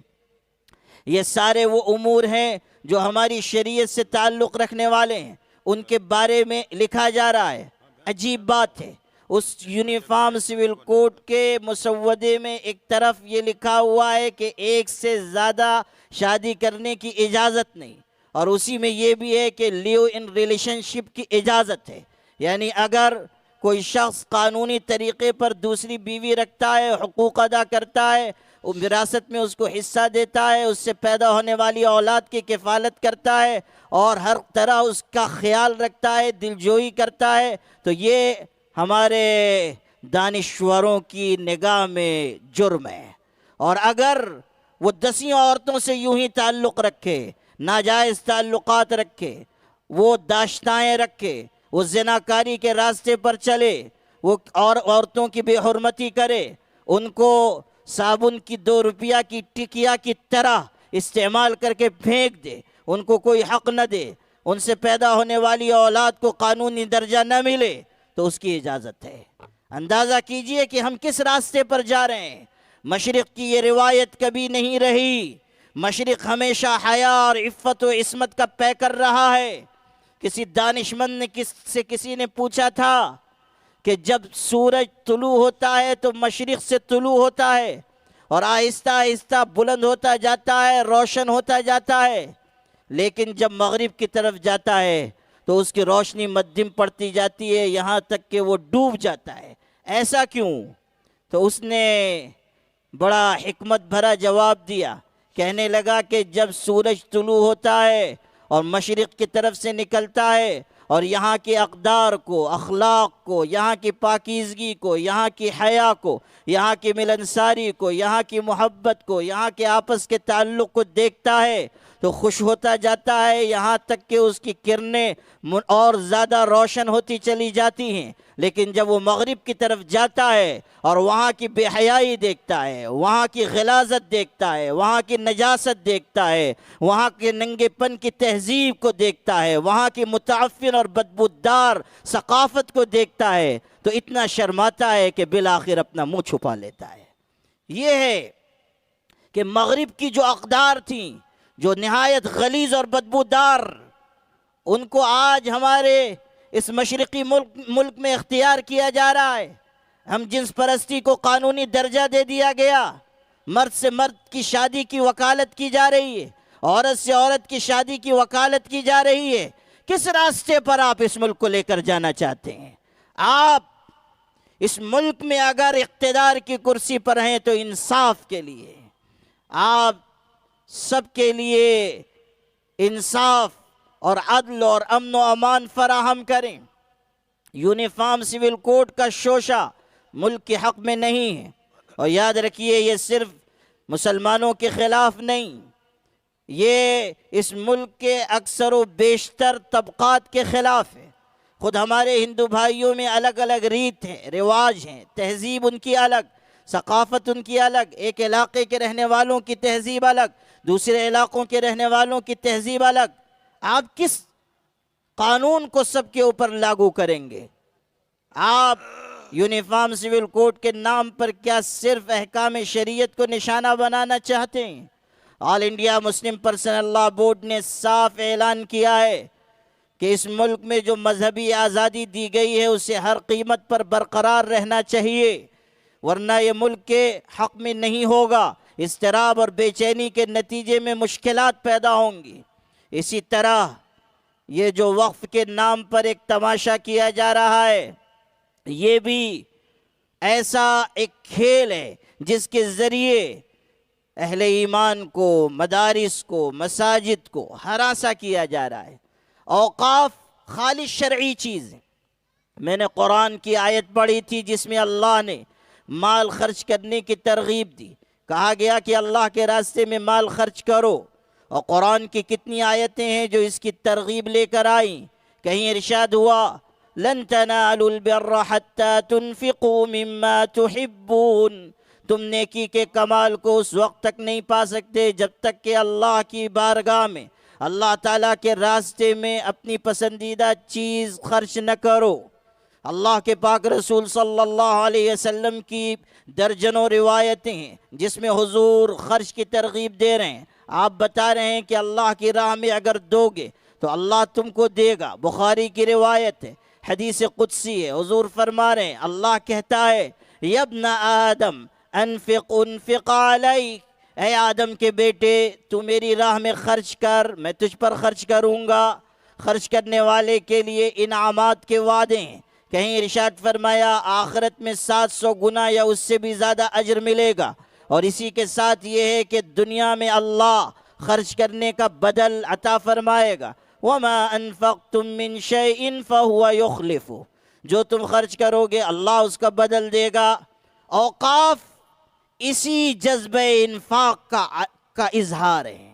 یہ سارے وہ امور ہیں جو ہماری شریعت سے تعلق رکھنے والے ہیں، ان کے بارے میں لکھا جا رہا ہے۔ عجیب بات ہے، اس یونیفارم سول کوڈ کے مسودے میں ایک طرف یہ لکھا ہوا ہے کہ 1 سے زیادہ شادی کرنے کی اجازت نہیں، اور اسی میں یہ بھی ہے کہ لیو ان ریلیشن شپ کی اجازت ہے، یعنی اگر کوئی شخص قانونی طریقے پر دوسری بیوی رکھتا ہے، حقوق ادا کرتا ہے، وراثت میں اس کو حصہ دیتا ہے، اس سے پیدا ہونے والی اولاد کی کفالت کرتا ہے اور ہر طرح اس کا خیال رکھتا ہے، دلجوئی کرتا ہے، تو یہ ہمارے دانشوروں کی نگاہ میں جرم ہے۔ اور اگر وہ 10 عورتوں سے یوں ہی تعلق رکھے، ناجائز تعلقات رکھے، وہ داشتائیں رکھے، وہ زناکاری کے راستے پر چلے، وہ عورتوں کی بے حرمتی کرے، ان کو صابن کی 2 روپیہ کی ٹکیا کی طرح استعمال کر کے پھینک دے، ان کو کوئی حق نہ دے، ان سے پیدا ہونے والی اولاد کو قانونی درجہ نہ ملے، تو اس کی اجازت ہے۔ اندازہ کیجئے کہ ہم کس راستے پر جا رہے ہیں۔ مشرق کی یہ روایت کبھی نہیں رہی، مشرق ہمیشہ حیا اور عفت و عصمت کا پیکر رہا ہے۔ کسی دانشمند نے کسی نے پوچھا تھا کہ جب سورج طلوع ہوتا ہے تو مشرق سے طلوع ہوتا ہے اور آہستہ آہستہ بلند ہوتا جاتا ہے، روشن ہوتا جاتا ہے، لیکن جب مغرب کی طرف جاتا ہے تو اس کی روشنی مدھم پڑتی جاتی ہے، یہاں تک کہ وہ ڈوب جاتا ہے۔ ایسا کیوں؟ تو اس نے بڑا حکمت بھرا جواب دیا، کہنے لگا کہ جب سورج طلوع ہوتا ہے اور مشرق کی طرف سے نکلتا ہے اور یہاں کے اقدار کو، اخلاق کو، یہاں کی پاکیزگی کو، یہاں کی حیا کو، یہاں کی ملنساری کو، یہاں کی محبت کو، یہاں کے آپس کے تعلق کو دیکھتا ہے تو خوش ہوتا جاتا ہے، یہاں تک کہ اس کی کرنیں اور زیادہ روشن ہوتی چلی جاتی ہیں۔ لیکن جب وہ مغرب کی طرف جاتا ہے اور وہاں کی بے حیائی دیکھتا ہے، وہاں کی غلاظت دیکھتا ہے، وہاں کی نجاست دیکھتا ہے، وہاں کے ننگے پن کی تہذیب کو دیکھتا ہے، وہاں کی متعفن اور بدبودار ثقافت کو دیکھتا ہے تو اتنا شرماتا ہے کہ بالآخر اپنا منہ چھپا لیتا ہے۔ یہ ہے کہ مغرب کی جو اقدار تھیں، جو نہایت غلیظ اور بدبودار، ان کو آج ہمارے اس مشرقی ملک میں اختیار کیا جا رہا ہے۔ ہم جنس پرستی کو قانونی درجہ دے دیا گیا، مرد سے مرد کی شادی کی وکالت کی جا رہی ہے، عورت سے عورت کی شادی کی وکالت کی جا رہی ہے۔ کس راستے پر آپ اس ملک کو لے کر جانا چاہتے ہیں؟ آپ اس ملک میں اگر اقتدار کی کرسی پر ہیں تو انصاف کے لیے، آپ سب کے لیے انصاف اور عدل اور امن و امان فراہم کریں۔ یونیفارم سول کوڈ کا شوشہ ملک کے حق میں نہیں ہے، اور یاد رکھیے یہ صرف مسلمانوں کے خلاف نہیں، یہ اس ملک کے اکثر و بیشتر طبقات کے خلاف ہے۔ خود ہمارے ہندو بھائیوں میں الگ الگ ریت ہیں، رواج ہیں، تہذیب ان کی الگ، ثقافت ان کی الگ، ایک علاقے کے رہنے والوں کی تہذیب الگ، دوسرے علاقوں کے رہنے والوں کی تہذیب الگ۔ آپ کس قانون کو سب کے اوپر لاگو کریں گے؟ آپ یونیفارم سول کوڈ کے نام پر کیا صرف احکام شریعت کو نشانہ بنانا چاہتے ہیں؟ آل انڈیا مسلم پرسنل لا بورڈ نے صاف اعلان کیا ہے کہ اس ملک میں جو مذہبی آزادی دی گئی ہے اسے ہر قیمت پر برقرار رہنا چاہیے، ورنہ یہ ملک کے حق میں نہیں ہوگا۔ اضطراب اور بے چینی کے نتیجے میں مشکلات پیدا ہوں گی۔ اسی طرح یہ جو وقف کے نام پر ایک تماشا کیا جا رہا ہے، یہ بھی ایسا ایک کھیل ہے جس کے ذریعے اہل ایمان کو، مدارس کو، مساجد کو ہراساں کیا جا رہا ہے۔ اوقاف خالص شرعی چیز ہے۔ میں نے قرآن کی آیت پڑھی تھی جس میں اللہ نے مال خرچ کرنے کی ترغیب دی، کہا گیا کہ اللہ کے راستے میں مال خرچ کرو، اور قرآن کی کتنی آیتیں ہیں جو اس کی ترغیب لے کر آئیں۔ کہیں ارشاد ہوا لن تنالوا البر حتى تنفقوا مما تحبون، تم نیکی کے کمال کو اس وقت تک نہیں پا سکتے جب تک کہ اللہ کی بارگاہ میں، اللہ تعالیٰ کے راستے میں اپنی پسندیدہ چیز خرچ نہ کرو۔ اللہ کے پاک رسول صلی اللہ علیہ وسلم کی درجنوں روایتیں ہیں جس میں حضور خرچ کی ترغیب دے رہے ہیں۔ آپ بتا رہے ہیں کہ اللہ کی راہ میں اگر دو گے تو اللہ تم کو دے گا۔ بخاری کی روایت ہے، حدیث قدسی ہے، حضور فرما رہے ہیں، اللہ کہتا ہے یا ابن آدم انفق انفق علیک، اے آدم کے بیٹے تو میری راہ میں خرچ کر، میں تجھ پر خرچ کروں گا۔ خرچ کرنے والے کے لیے انعامات کے وعدے ہیں۔ کہیں ارشاد فرمایا آخرت میں 700 گنا یا اس سے بھی زیادہ اجر ملے گا، اور اسی کے ساتھ یہ ہے کہ دنیا میں اللہ خرچ کرنے کا بدل عطا فرمائے گا۔ وَمَا أَنفَقْتُم مِّن شَيْءٍ فَهُوَ يُخْلِفُهُ، جو تم خرچ کرو گے اللہ اس کا بدل دے گا۔ اوقاف اسی جذبہ انفاق کا اظہار ہے۔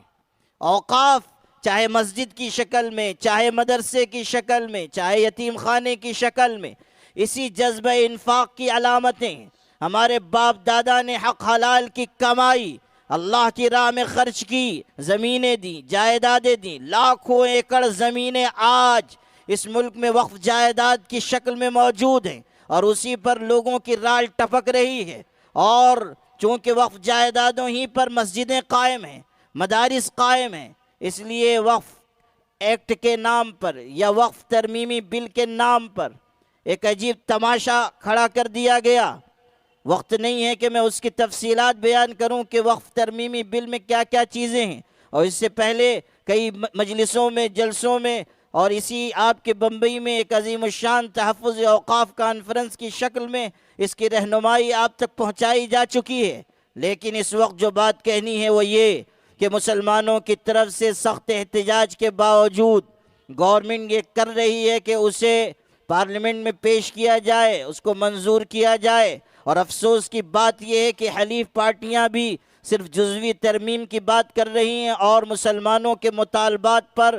اوقاف چاہے مسجد کی شکل میں، چاہے مدرسے کی شکل میں، چاہے یتیم خانے کی شکل میں، اسی جذبہ انفاق کی علامتیں۔ ہمارے باپ دادا نے حق حلال کی کمائی اللہ کی راہ میں خرچ کی، زمینیں دیں، جائیدادیں دیں، لاکھوں ایکڑ زمینیں آج اس ملک میں وقف جائیداد کی شکل میں موجود ہیں، اور اسی پر لوگوں کی رال ٹپک رہی ہے۔ اور چونکہ وقف جائیدادوں ہی پر مسجدیں قائم ہیں، مدارس قائم ہیں، اس لیے وقف ایکٹ کے نام پر یا وقف ترمیمی بل کے نام پر ایک عجیب تماشا کھڑا کر دیا گیا۔ وقت نہیں ہے کہ میں اس کی تفصیلات بیان کروں کہ وقف ترمیمی بل میں کیا کیا چیزیں ہیں، اور اس سے پہلے کئی مجلسوں میں، جلسوں میں، اور اسی آپ کے بمبئی میں ایک عظیم الشان تحفظ اوقاف کانفرنس کی شکل میں اس کی رہنمائی آپ تک پہنچائی جا چکی ہے۔ لیکن اس وقت جو بات کہنی ہے وہ یہ کہ مسلمانوں کی طرف سے سخت احتجاج کے باوجود گورنمنٹ یہ کر رہی ہے کہ اسے پارلیمنٹ میں پیش کیا جائے، اس کو منظور کیا جائے، اور افسوس کی بات یہ ہے کہ حلیف پارٹیاں بھی صرف جزوی ترمیم کی بات کر رہی ہیں اور مسلمانوں کے مطالبات پر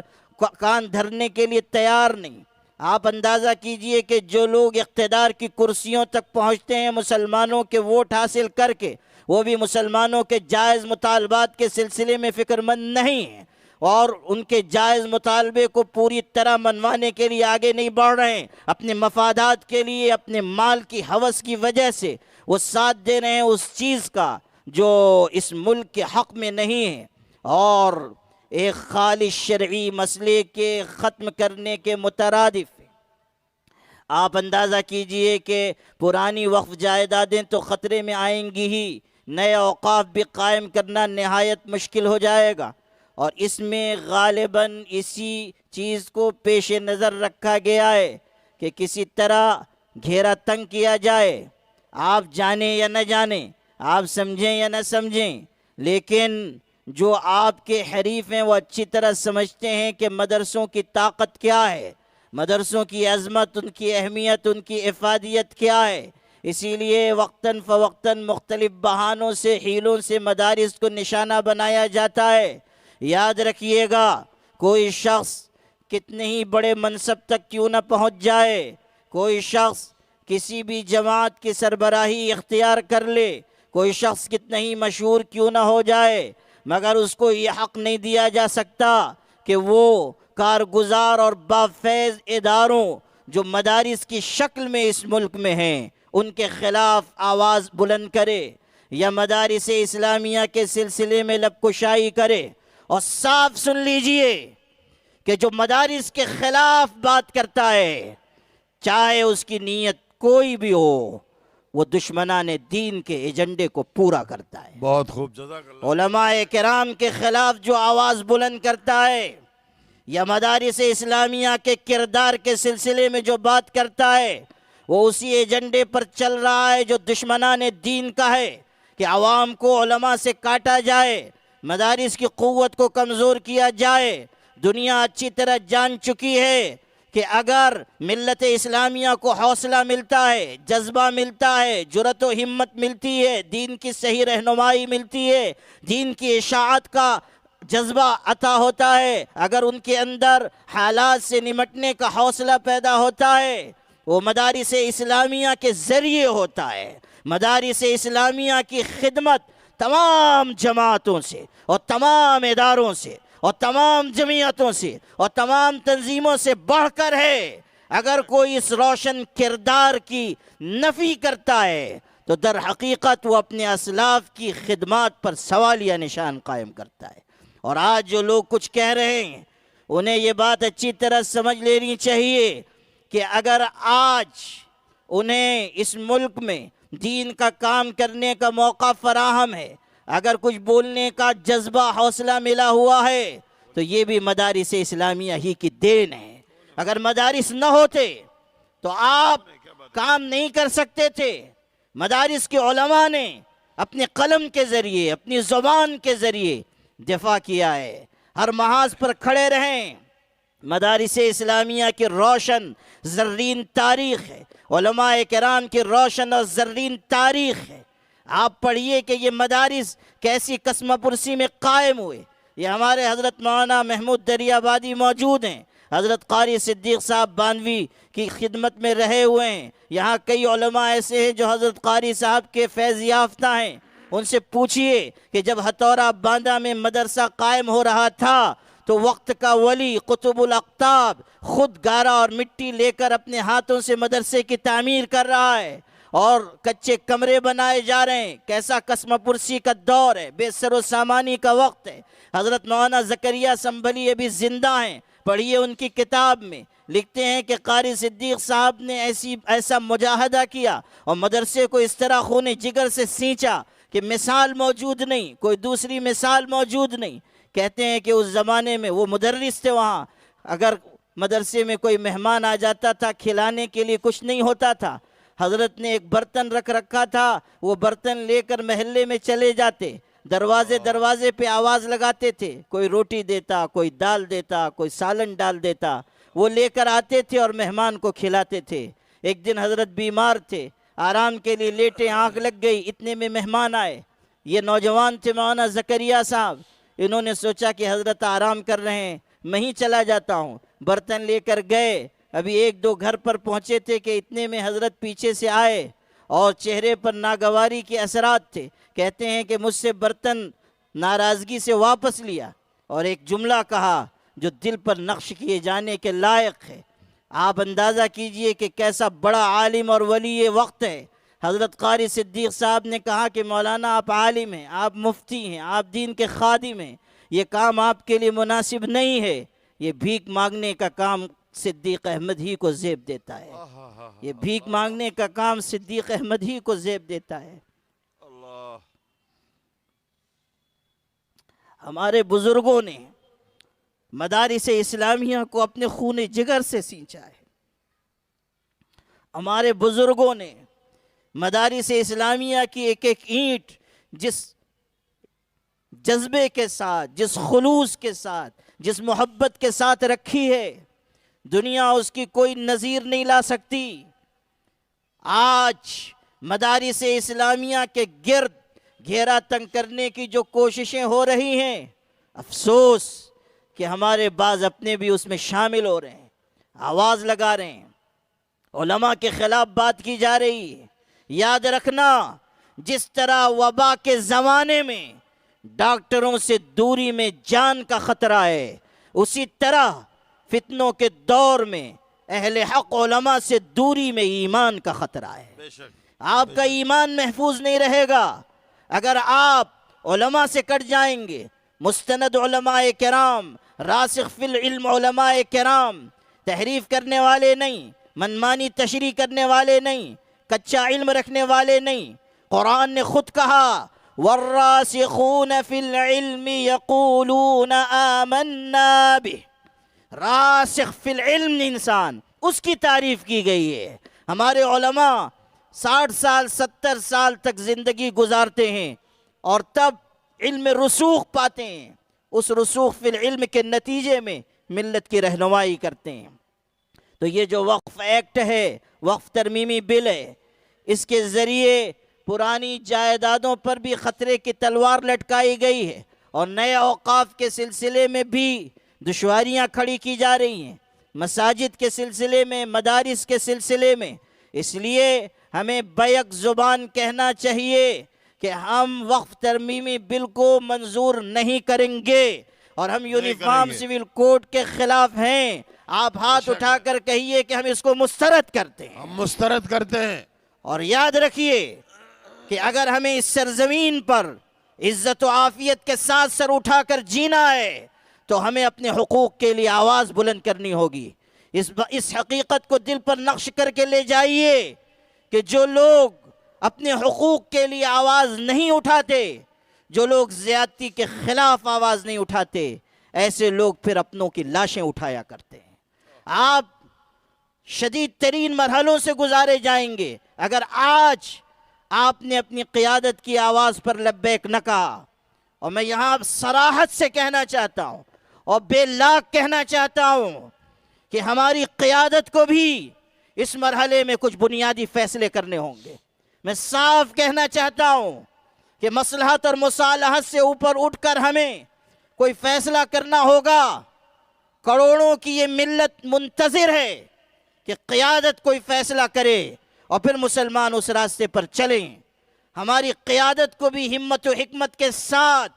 کان دھرنے کے لیے تیار نہیں۔ آپ اندازہ کیجئے کہ جو لوگ اقتدار کی کرسیوں تک پہنچتے ہیں مسلمانوں کے ووٹ حاصل کر کے، وہ بھی مسلمانوں کے جائز مطالبات کے سلسلے میں فکر مند نہیں ہیں، اور ان کے جائز مطالبے کو پوری طرح منوانے کے لیے آگے نہیں بڑھ رہے ہیں۔ اپنے مفادات کے لیے، اپنے مال کی ہوس کی وجہ سے وہ ساتھ دے رہے ہیں اس چیز کا جو اس ملک کے حق میں نہیں ہے، اور ایک خالص شرعی مسئلے کے ختم کرنے کے مترادف ہے۔ آپ اندازہ کیجئے کہ پرانی وقف جائیدادیں تو خطرے میں آئیں گی ہی، نئے اوقاف بھی قائم کرنا نہایت مشکل ہو جائے گا، اور اس میں غالباً اسی چیز کو پیش نظر رکھا گیا ہے کہ کسی طرح گھیرا تنگ کیا جائے۔ آپ جانیں یا نہ جانیں، آپ سمجھیں یا نہ سمجھیں، لیکن جو آپ کے حریف ہیں وہ اچھی طرح سمجھتے ہیں کہ مدرسوں کی طاقت کیا ہے، مدرسوں کی عظمت، ان کی اہمیت، ان کی افادیت کیا ہے۔ اسی لیے وقتاً فوقتاً مختلف بہانوں سے، حیلوں سے مدارس کو نشانہ بنایا جاتا ہے۔ یاد رکھیے گا، کوئی شخص کتنے ہی بڑے منصب تک کیوں نہ پہنچ جائے، کوئی شخص کسی بھی جماعت کی سربراہی اختیار کر لے، کوئی شخص کتنا ہی مشہور کیوں نہ ہو جائے، مگر اس کو یہ حق نہیں دیا جا سکتا کہ وہ کارگزار اور بافیض اداروں جو مدارس کی شکل میں اس ملک میں ہیں ان کے خلاف آواز بلند کرے، یا مدارس اسلامیہ کے سلسلے میں لب کشائی کرے۔ اور صاف سن لیجئے کہ جو مدارس کے خلاف بات کرتا ہے، چاہے اس کی نیت کوئی بھی ہو، وہ دشمنان دین کے ایجنڈے کو پورا کرتا ہے۔ بہت خوب، جزاک اللہ۔ علماء کرام کے خلاف جو آواز بلند کرتا ہے، یا مدارس اسلامیہ کے کردار کے سلسلے میں جو بات کرتا ہے، وہ اسی ایجنڈے پر چل رہا ہے جو دشمنان دین کا ہے، کہ عوام کو علماء سے کاٹا جائے، مدارس کی قوت کو کمزور کیا جائے۔ دنیا اچھی طرح جان چکی ہے کہ اگر ملت اسلامیہ کو حوصلہ ملتا ہے، جذبہ ملتا ہے، جرأت و ہمت ملتی ہے، دین کی صحیح رہنمائی ملتی ہے، دین کی اشاعت کا جذبہ عطا ہوتا ہے، اگر ان کے اندر حالات سے نمٹنے کا حوصلہ پیدا ہوتا ہے، وہ مدارس اسلامیہ کے ذریعے ہوتا ہے۔ مدارس اسلامیہ کی خدمت تمام جماعتوں سے اور تمام اداروں سے اور تمام جمعیتوں سے اور تمام تنظیموں سے بڑھ کر ہے۔ اگر کوئی اس روشن کردار کی نفی کرتا ہے تو در حقیقت وہ اپنے اسلاف کی خدمات پر سوالیہ نشان قائم کرتا ہے۔ اور آج جو لوگ کچھ کہہ رہے ہیں انہیں یہ بات اچھی طرح سمجھ لینی چاہیے کہ اگر آج انہیں اس ملک میں دین کا کام کرنے کا موقع فراہم ہے، اگر کچھ بولنے کا جذبہ حوصلہ ملا ہوا ہے، تو یہ بھی مدارس اسلامیہ ہی کی دین ہے۔ اگر مدارس نہ ہوتے تو آپ کام نہیں کر سکتے تھے۔ مدارس کے علماء نے اپنے قلم کے ذریعے، اپنی زبان کے ذریعے دفاع کیا ہے، ہر محاذ پر کھڑے رہیں۔ مدارس اسلامیہ کی روشن زرین تاریخ ہے، علماء کرام کی روشن اور زرین تاریخ ہے۔ آپ پڑھیے کہ یہ مدارس کیسی قسمہ پرسی میں قائم ہوئے۔ یہ ہمارے حضرت مولانا محمود دریابادی موجود ہیں، حضرت قاری صدیق صاحب باندوی کی خدمت میں رہے ہوئے ہیں۔ یہاں کئی علماء ایسے ہیں جو حضرت قاری صاحب کے فیض یافتہ ہیں۔ ان سے پوچھئے کہ جب ہتھورا باندھا میں مدرسہ قائم ہو رہا تھا تو وقت کا ولی قطب الاقطاب خود گارا اور مٹی لے کر اپنے ہاتھوں سے مدرسے کی تعمیر کر رہا ہے، اور کچے کمرے بنائے جا رہے ہیں۔ کیسا قسم پرسی کا دور ہے، بے سر و سامانی کا وقت ہے۔ حضرت مولانا زکریا سنبھلی ابھی زندہ ہیں، پڑھیے ان کی کتاب میں لکھتے ہیں کہ قاری صدیق صاحب نے ایسا مجاہدہ کیا اور مدرسے کو اس طرح خون جگر سے سینچا کہ مثال موجود نہیں، کوئی دوسری مثال موجود نہیں۔ کہتے ہیں کہ اس زمانے میں وہ مدرس تھے، وہاں اگر مدرسے میں کوئی مہمان آ جاتا تھا، کھلانے کے لیے کچھ نہیں ہوتا تھا، حضرت نے ایک برتن رکھ رکھا تھا، وہ برتن لے کر محلے میں چلے جاتے، دروازے دروازے پہ آواز لگاتے تھے، کوئی روٹی دیتا، کوئی دال دیتا، کوئی سالن ڈال دیتا، وہ لے کر آتے تھے اور مہمان کو کھلاتے تھے۔ ایک دن حضرت بیمار تھے، آرام کے لیے لیٹے، آنکھ لگ گئی، اتنے میں مہمان آئے۔ یہ نوجوان تھے مولانا زکریا صاحب، انہوں نے سوچا کہ حضرت آرام کر رہے ہیں، میں ہی چلا جاتا ہوں، برتن لے کر گئے۔ ابھی ایک دو گھر پر پہنچے تھے کہ اتنے میں حضرت پیچھے سے آئے اور چہرے پر ناگواری کے اثرات تھے۔ کہتے ہیں کہ مجھ سے برتن ناراضگی سے واپس لیا اور ایک جملہ کہا جو دل پر نقش کیے جانے کے لائق ہے۔ آپ اندازہ کیجئے کہ کیسا بڑا عالم اور ولی وقت ہے۔ حضرت قاری صدیق صاحب نے کہا کہ مولانا آپ عالم ہیں، آپ مفتی ہیں، آپ دین کے خادم ہیں، یہ کام آپ کے لیے مناسب نہیں ہے۔ یہ بھیک مانگنے کا کام صدیق احمد ہی کو زیب دیتا ہے، یہ بھیک مانگنے کا کام صدیق احمد ہی کو زیب دیتا ہے۔ ہمارے بزرگوں نے مدارس اسلامیہ کو اپنے خون جگر سے سینچا ہے۔ ہمارے بزرگوں نے مدارس اسلامیہ کی ایک ایک اینٹ جس جذبے کے ساتھ، جس خلوص کے ساتھ، جس محبت کے ساتھ رکھی ہے، دنیا اس کی کوئی نظیر نہیں لا سکتی۔ آج مدارس اسلامیہ کے گرد گھیرا تنگ کرنے کی جو کوششیں ہو رہی ہیں، افسوس کہ ہمارے بعض اپنے بھی اس میں شامل ہو رہے ہیں، آواز لگا رہے ہیں، علماء کے خلاف بات کی جا رہی ہے۔ یاد رکھنا، جس طرح وبا کے زمانے میں ڈاکٹروں سے دوری میں جان کا خطرہ ہے، اسی طرح فتنوں کے دور میں اہل حق علماء سے دوری میں ایمان کا خطرہ ہے۔ آپ کا ایمان محفوظ نہیں رہے گا اگر آپ علماء سے کٹ جائیں گے۔ مستند علماء کرام، راسخ فی العلم علماء کرام، تحریف کرنے والے نہیں، منمانی تشریح کرنے والے نہیں، کچا علم رکھنے والے نہیں۔ قرآن نے خود کہا والراسخون فی العلم یقولون آمنا بہ۔ راسخ فی العلم انسان، اس کی تعریف کی گئی ہے۔ ہمارے علماء 60 سال 70 سال تک زندگی گزارتے ہیں اور تب علم رسوخ پاتے ہیں، اس رسوخ فی العلم کے نتیجے میں ملت کی رہنمائی کرتے ہیں۔ تو یہ جو وقف ایکٹ ہے، وقف ترمیمی بل ہے، اس کے ذریعے پرانی جائیدادوں پر بھی خطرے کی تلوار لٹکائی گئی ہے اور نئے اوقاف کے سلسلے میں بھی دشواریاں کھڑی کی جا رہی ہیں، مساجد کے سلسلے میں، مدارس کے سلسلے میں۔ اس لیے ہمیں بیک زبان کہنا چاہیے کہ ہم وقف ترمیمی بل کو منظور نہیں کریں گے اور ہم یونیفارم سول کوڈ کے خلاف ہیں۔ آپ ہاتھ اٹھا کر کہیے کہ ہم اس کو مسترد کرتے ہیں، ہم مسترد کرتے ہیں۔ اور یاد رکھیے کہ اگر ہمیں اس سرزمین پر عزت و عافیت کے ساتھ سر اٹھا کر جینا ہے تو ہمیں اپنے حقوق کے لیے آواز بلند کرنی ہوگی۔ اس حقیقت کو دل پر نقش کر کے لے جائیے کہ جو لوگ اپنے حقوق کے لیے آواز نہیں اٹھاتے، جو لوگ زیادتی کے خلاف آواز نہیں اٹھاتے، ایسے لوگ پھر اپنوں کی لاشیں اٹھایا کرتے ہیں۔ آپ شدید ترین مرحلوں سے گزارے جائیں گے اگر آج آپ نے اپنی قیادت کی آواز پر لبیک نہ کہا۔ اور میں یہاں صراحت سے کہنا چاہتا ہوں اور بے لاک کہنا چاہتا ہوں کہ ہماری قیادت کو بھی اس مرحلے میں کچھ بنیادی فیصلے کرنے ہوں گے۔ میں صاف کہنا چاہتا ہوں کہ مصلحت اور مصالحت سے اوپر اٹھ کر ہمیں کوئی فیصلہ کرنا ہوگا۔ کروڑوں کی یہ ملت منتظر ہے کہ قیادت کوئی فیصلہ کرے اور پھر مسلمان اس راستے پر چلیں۔ ہماری قیادت کو بھی ہمت و حکمت کے ساتھ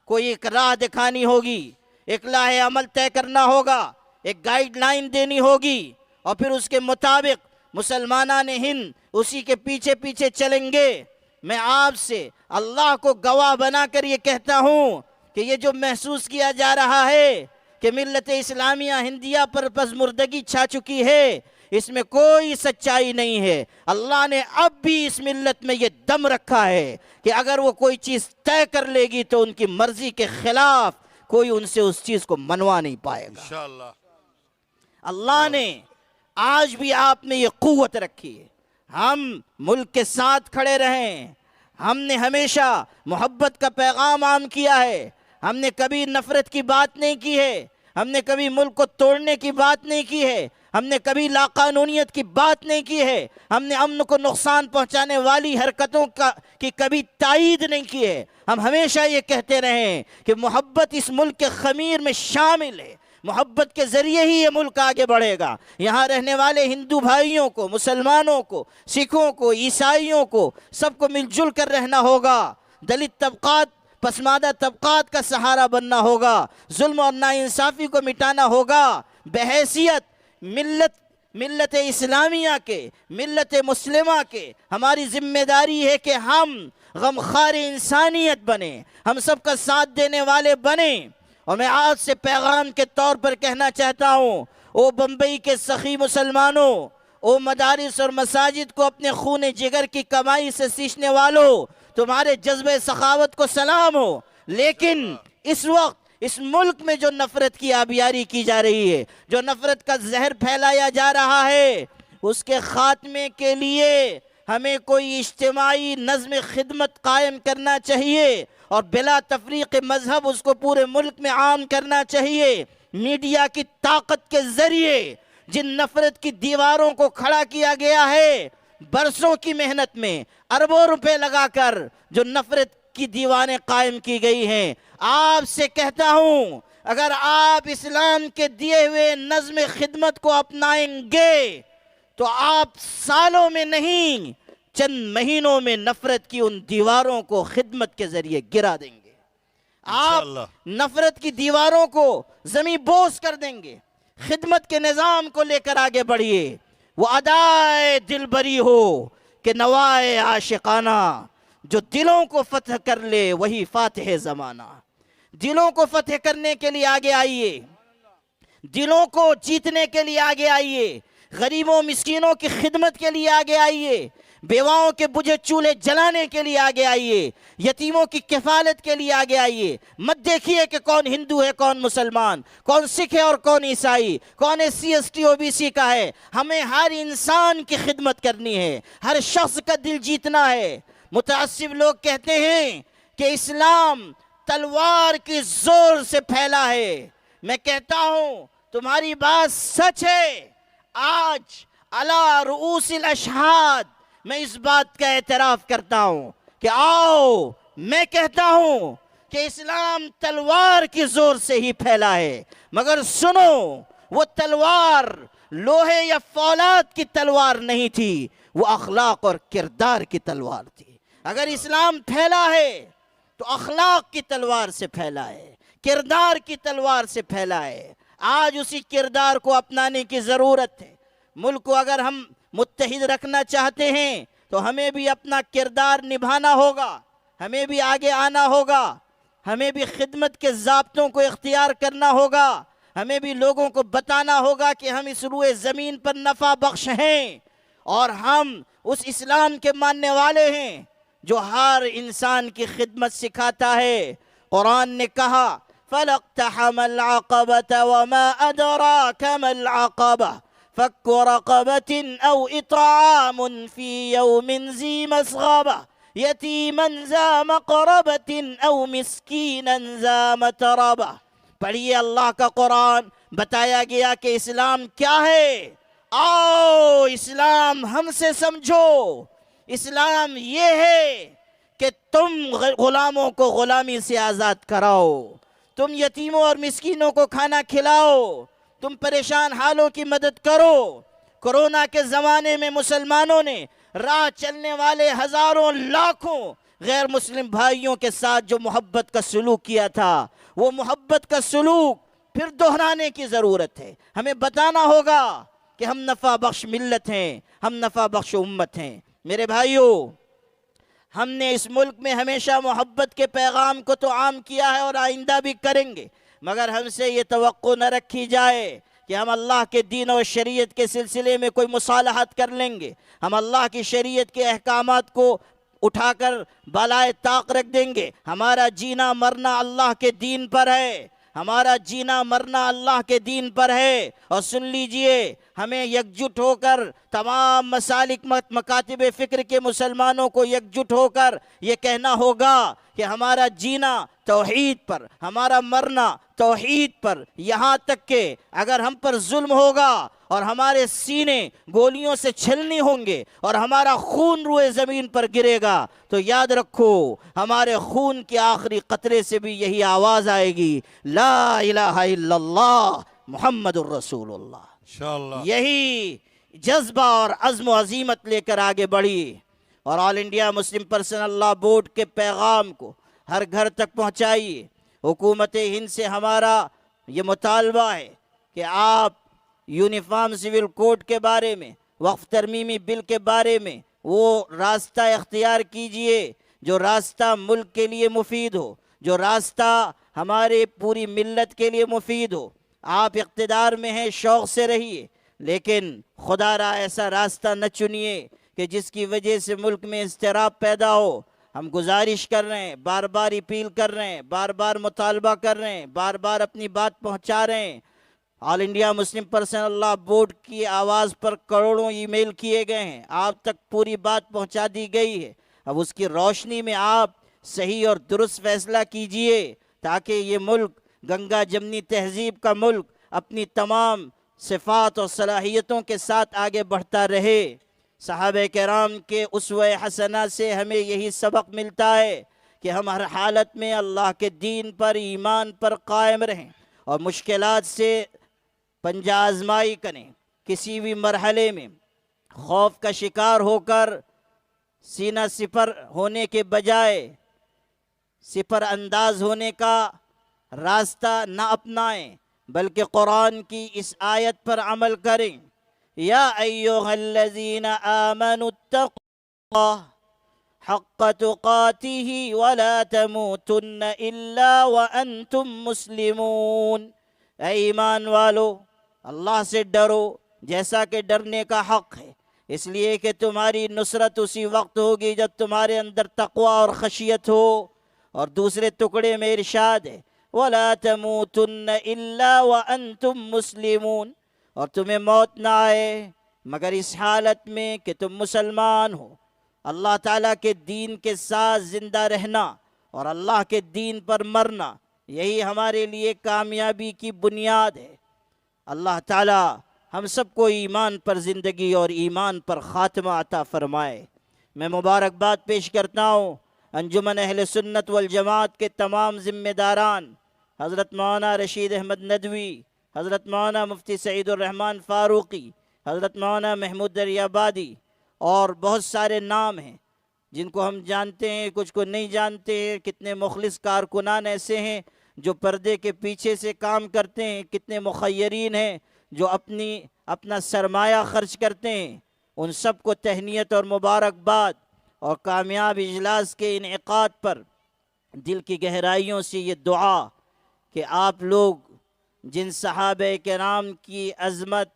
کوئی ایک راہ دکھانی ہوگی، ایک لاہ عمل طے کرنا ہوگا، ایک گائیڈ لائن دینی ہوگی اور پھر اس کے مطابق مسلمانان ہند اسی کے پیچھے پیچھے چلیں گے۔ میں آپ سے اللہ کو گواہ بنا کر یہ کہتا ہوں کہ یہ جو محسوس کیا جا رہا ہے کہ ملت اسلامیہ ہندیہ پر پسماندگی چھا چکی ہے، اس میں کوئی سچائی نہیں ہے۔ اللہ نے اب بھی اس ملت میں یہ دم رکھا ہے کہ اگر وہ کوئی چیز طے کر لے گی تو ان کی مرضی کے خلاف کوئی ان سے اس چیز کو منوا نہیں پائے گا۔ انشاءاللہ اللہ نے آج بھی آپ میں یہ قوت رکھی ہے۔ ہم ملک کے ساتھ کھڑے رہیں، ہم نے ہمیشہ محبت کا پیغام عام کیا ہے، ہم نے کبھی نفرت کی بات نہیں کی ہے، ہم نے کبھی ملک کو توڑنے کی بات نہیں کی ہے، ہم نے کبھی لاقانونیت کی بات نہیں کی ہے، ہم نے امن کو نقصان پہنچانے والی حرکتوں کی کبھی تائید نہیں کی ہے۔ ہم ہمیشہ یہ کہتے رہے ہیں کہ محبت اس ملک کے خمیر میں شامل ہے، محبت کے ذریعے ہی یہ ملک آگے بڑھے گا۔ یہاں رہنے والے ہندو بھائیوں کو، مسلمانوں کو، سکھوں کو، عیسائیوں کو، سب کو مل جل کر رہنا ہوگا۔ دلت طبقات، پسماندہ طبقات کا سہارا بننا ہوگا، ظلم اور ناانصافی کو مٹانا ہوگا۔ بحیثیت ملت اسلامیہ کے، ملت مسلمہ کے، ہماری ذمہ داری ہے کہ ہم غمخوار انسانیت بنیں، ہم سب کا ساتھ دینے والے بنیں۔ اور میں آج سے پیغام کے طور پر کہنا چاہتا ہوں، او بمبئی کے سخی مسلمانوں، او مدارس اور مساجد کو اپنے خون جگر کی کمائی سے سینچنے والوں، تمہارے جذبہ سخاوت کو سلام ہو۔ لیکن اس وقت اس ملک میں جو نفرت کی آبیاری کی جا رہی ہے، جو نفرت کا زہر پھیلایا جا رہا ہے، اس کے خاتمے کے لیے ہمیں کوئی اجتماعی نظم خدمت قائم کرنا چاہیے اور بلا تفریق مذہب اس کو پورے ملک میں عام کرنا چاہیے۔ میڈیا کی طاقت کے ذریعے جن نفرت کی دیواروں کو کھڑا کیا گیا ہے، برسوں کی محنت میں اربوں روپے لگا کر جو نفرت کی دیواریں قائم کی گئی ہیں، آپ سے کہتا ہوں اگر آپ اسلام کے دیے ہوئے نظم خدمت کو اپنائیں گے تو آپ سالوں میں نہیں چند مہینوں میں نفرت کی ان دیواروں کو خدمت کے ذریعے گرا دیں گے۔ آپ نفرت کی دیواروں کو زمیں بوس کر دیں گے۔ خدمت کے نظام کو لے کر آگے بڑھیے۔ وہ ادائے دل بری ہو کہ نوائے عاشقانہ، جو دلوں کو فتح کر لے وہی فاتح زمانہ۔ دلوں کو فتح کرنے کے لیے آگے آئیے، دلوں کو جیتنے کے لیے آگے آئیے، غریبوں مسکینوں کی خدمت کے لیے آگے آئیے، بیواؤں کے بجھے چولہے جلانے کے لیے آگے آئیے، یتیموں کی کفالت کے لیے آگے آئیے۔ مت دیکھیے کہ کون ہندو ہے، کون مسلمان، کون سکھ ہے اور کون عیسائی، کون SC ST OBC کا ہے۔ ہمیں ہر انسان کی خدمت کرنی ہے، ہر شخص کا دل جیتنا ہے۔ متعصب لوگ کہتے ہیں کہ اسلام تلوار کی زور سے پھیلا ہے۔ میں کہتا ہوں تمہاری بات سچ ہے۔ آج علی رؤوس الاشہاد میں اس بات کا اعتراف کرتا ہوں کہ آؤ، میں کہتا ہوں کہ اسلام تلوار کی زور سے ہی پھیلا ہے، مگر سنو، وہ تلوار لوہے یا فولاد کی تلوار نہیں تھی، وہ اخلاق اور کردار کی تلوار تھی۔ اگر اسلام پھیلا ہے تو اخلاق کی تلوار سے پھیلا ہے، کردار کی تلوار سے پھیلا ہے۔ آج اسی کردار کو اپنانے کی ضرورت ہے۔ ملک کو اگر ہم متحد رکھنا چاہتے ہیں تو ہمیں بھی اپنا کردار نبھانا ہوگا، ہمیں بھی آگے آنا ہوگا، ہمیں بھی خدمت کے ضابطوں کو اختیار کرنا ہوگا، ہمیں بھی لوگوں کو بتانا ہوگا کہ ہم اس روئے زمین پر نفع بخش ہیں اور ہم اس اسلام کے ماننے والے ہیں جو ہر انسان کی خدمت سکھاتا ہے۔ قرآن نے کہا فَلَاقْتَحَمَ الْعَقَبَةَ وَمَا أَدْرَاكَ مَا الْعَقَبَةُ فَكُّ رَقَبَةٍ أَوْ إِطْعَامٌ فِي يَوْمٍ ذِي مَسْغَبَةٍ يَتِيمًا ذَا مَقْرَبَةٍ أَوْ مِسْكِينًا ذَا مَتْرَبَةٍ۔ پڑھیے اللہ کا قرآن، بتایا گیا کہ اسلام کیا ہے۔ آؤ اسلام ہم سے سمجھو۔ اسلام یہ ہے کہ تم غلاموں کو غلامی سے آزاد کراؤ، تم یتیموں اور مسکینوں کو کھانا کھلاؤ، تم پریشان حالوں کی مدد کرو۔ کرونا کے زمانے میں مسلمانوں نے راہ چلنے والے ہزاروں لاکھوں غیر مسلم بھائیوں کے ساتھ جو محبت کا سلوک کیا تھا، وہ محبت کا سلوک پھر دہرانے کی ضرورت ہے۔ ہمیں بتانا ہوگا کہ ہم نفع بخش ملت ہیں، ہم نفع بخش امت ہیں۔ میرے بھائیوں، ہم نے اس ملک میں ہمیشہ محبت کے پیغام کو تو عام کیا ہے اور آئندہ بھی کریں گے، مگر ہم سے یہ توقع نہ رکھی جائے کہ ہم اللہ کے دین اور شریعت کے سلسلے میں کوئی مصالحت کر لیں گے، ہم اللہ کی شریعت کے احکامات کو اٹھا کر بالائے طاق رکھ دیں گے۔ ہمارا جینا مرنا اللہ کے دین پر ہے، ہمارا جینا مرنا اللہ کے دین پر ہے۔ اور سن لیجئے، ہمیں یکجٹ ہو کر تمام مسالک مکاتب فکر کے مسلمانوں کو یکجٹ ہو کر یہ کہنا ہوگا کہ ہمارا جینا توحید پر، ہمارا مرنا توحید پر، یہاں تک کہ اگر ہم پر ظلم ہوگا اور ہمارے سینے گولیوں سے چھلنی ہوں گے اور ہمارا خون روئے زمین پر گرے گا تو یاد رکھو ہمارے خون کے آخری قطرے سے بھی یہی آواز آئے گی، لا الہ الا اللہ محمد الرسول اللہ۔ انشاءاللہ یہی جذبہ اور عزم و عزیمت لے کر آگے بڑھی اور آل انڈیا مسلم پرسنل لا بورڈ کے پیغام کو ہر گھر تک پہنچائیے۔ حکومت ہند سے ہمارا یہ مطالبہ ہے کہ آپ یونیفارم سول کوڈ کے بارے میں، وقف ترمیمی بل کے بارے میں وہ راستہ اختیار کیجئے جو راستہ ملک کے لیے مفید ہو، جو راستہ ہمارے پوری ملت کے لیے مفید ہو۔ آپ اقتدار میں ہیں، شوق سے رہیے، لیکن خدا را ایسا راستہ نہ چنیے کہ جس کی وجہ سے ملک میں اضطراب پیدا ہو۔ ہم گزارش کر رہے ہیں، بار بار اپیل کر رہے ہیں، بار بار مطالبہ کر رہے ہیں، بار بار اپنی بات پہنچا رہے ہیں۔ آل انڈیا مسلم پرسنل لا بورڈ کی آواز پر کروڑوں ای میل کیے گئے ہیں، آپ تک پوری بات پہنچا دی گئی ہے۔ اب اس کی روشنی میں آپ صحیح اور درست فیصلہ کیجئے تاکہ یہ ملک گنگا جمنی تہذیب کا ملک اپنی تمام صفات اور صلاحیتوں کے ساتھ آگے بڑھتا رہے۔ صحابہ کرام کے اسوہ حسنہ سے ہمیں یہی سبق ملتا ہے کہ ہم ہر حالت میں اللہ کے دین پر، ایمان پر قائم رہیں اور مشکلات سے پنجہ آزمائی کریں۔ کسی بھی مرحلے میں خوف کا شکار ہو کر سینہ سپر ہونے کے بجائے سپر انداز ہونے کا راستہ نہ اپنائیں، بلکہ قرآن کی اس آیت پر عمل کریں۔ یا ایھا الذین آمنوا اتقوا اللہ حق تقاتہ ولا تموتن الا وانتم مسلمون۔ اے ایمان والو، اللہ سے ڈرو جیسا کہ ڈرنے کا حق ہے، اس لیے کہ تمہاری نصرت اسی وقت ہوگی جب تمہارے اندر تقوی اور خشیت ہو۔ اور دوسرے ٹکڑے میں ارشاد ہے وَلَا تَمُوتُنَّ إِلَّا وَأَنْتُمْ مُسْلِمُونَ، اور تمہیں موت نہ آئے مگر اس حالت میں کہ تم مسلمان ہو۔ اللہ تعالیٰ کے دین کے ساتھ زندہ رہنا اور اللہ کے دین پر مرنا، یہی ہمارے لیے کامیابی کی بنیاد ہے۔ اللہ تعالیٰ ہم سب کو ایمان پر زندگی اور ایمان پر خاتمہ عطا فرمائے۔ میں مبارکباد پیش کرتا ہوں انجمن اہل سنت والجماعت کے تمام ذمہ داران، حضرت مولانا رشید احمد ندوی، حضرت مولانا مفتی سعید الرحمن فاروقی، حضرت مولانا محمود دریابادی، اور بہت سارے نام ہیں جن کو ہم جانتے ہیں، کچھ کو نہیں جانتے ہیں۔ کتنے مخلص کارکنان ایسے ہیں جو پردے کے پیچھے سے کام کرتے ہیں، کتنے مخیرین ہیں جو اپنا سرمایہ خرچ کرتے ہیں۔ ان سب کو تہنیت اور مبارکباد، اور کامیاب اجلاس کے انعقاد پر دل کی گہرائیوں سے یہ دعا کہ آپ لوگ جن صحابہ کرام کی عظمت،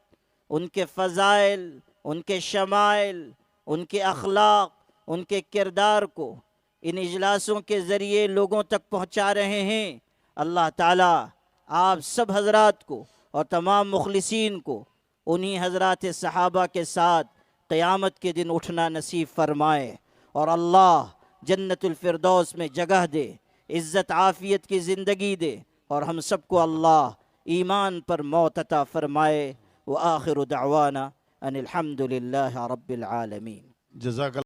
ان کے فضائل، ان کے شمائل، ان کے اخلاق، ان کے کردار کو ان اجلاسوں کے ذریعے لوگوں تک پہنچا رہے ہیں، اللہ تعالیٰ آپ سب حضرات کو اور تمام مخلصین کو انہی حضرات صحابہ کے ساتھ قیامت کے دن اٹھنا نصیب فرمائے، اور اللہ جنت الفردوس میں جگہ دے، عزت عافیت کی زندگی دے، اور ہم سب کو اللہ ایمان پر موت عطا فرمائے۔ وآخر دعوانا ان الحمد للہ رب العالمین۔ جزاک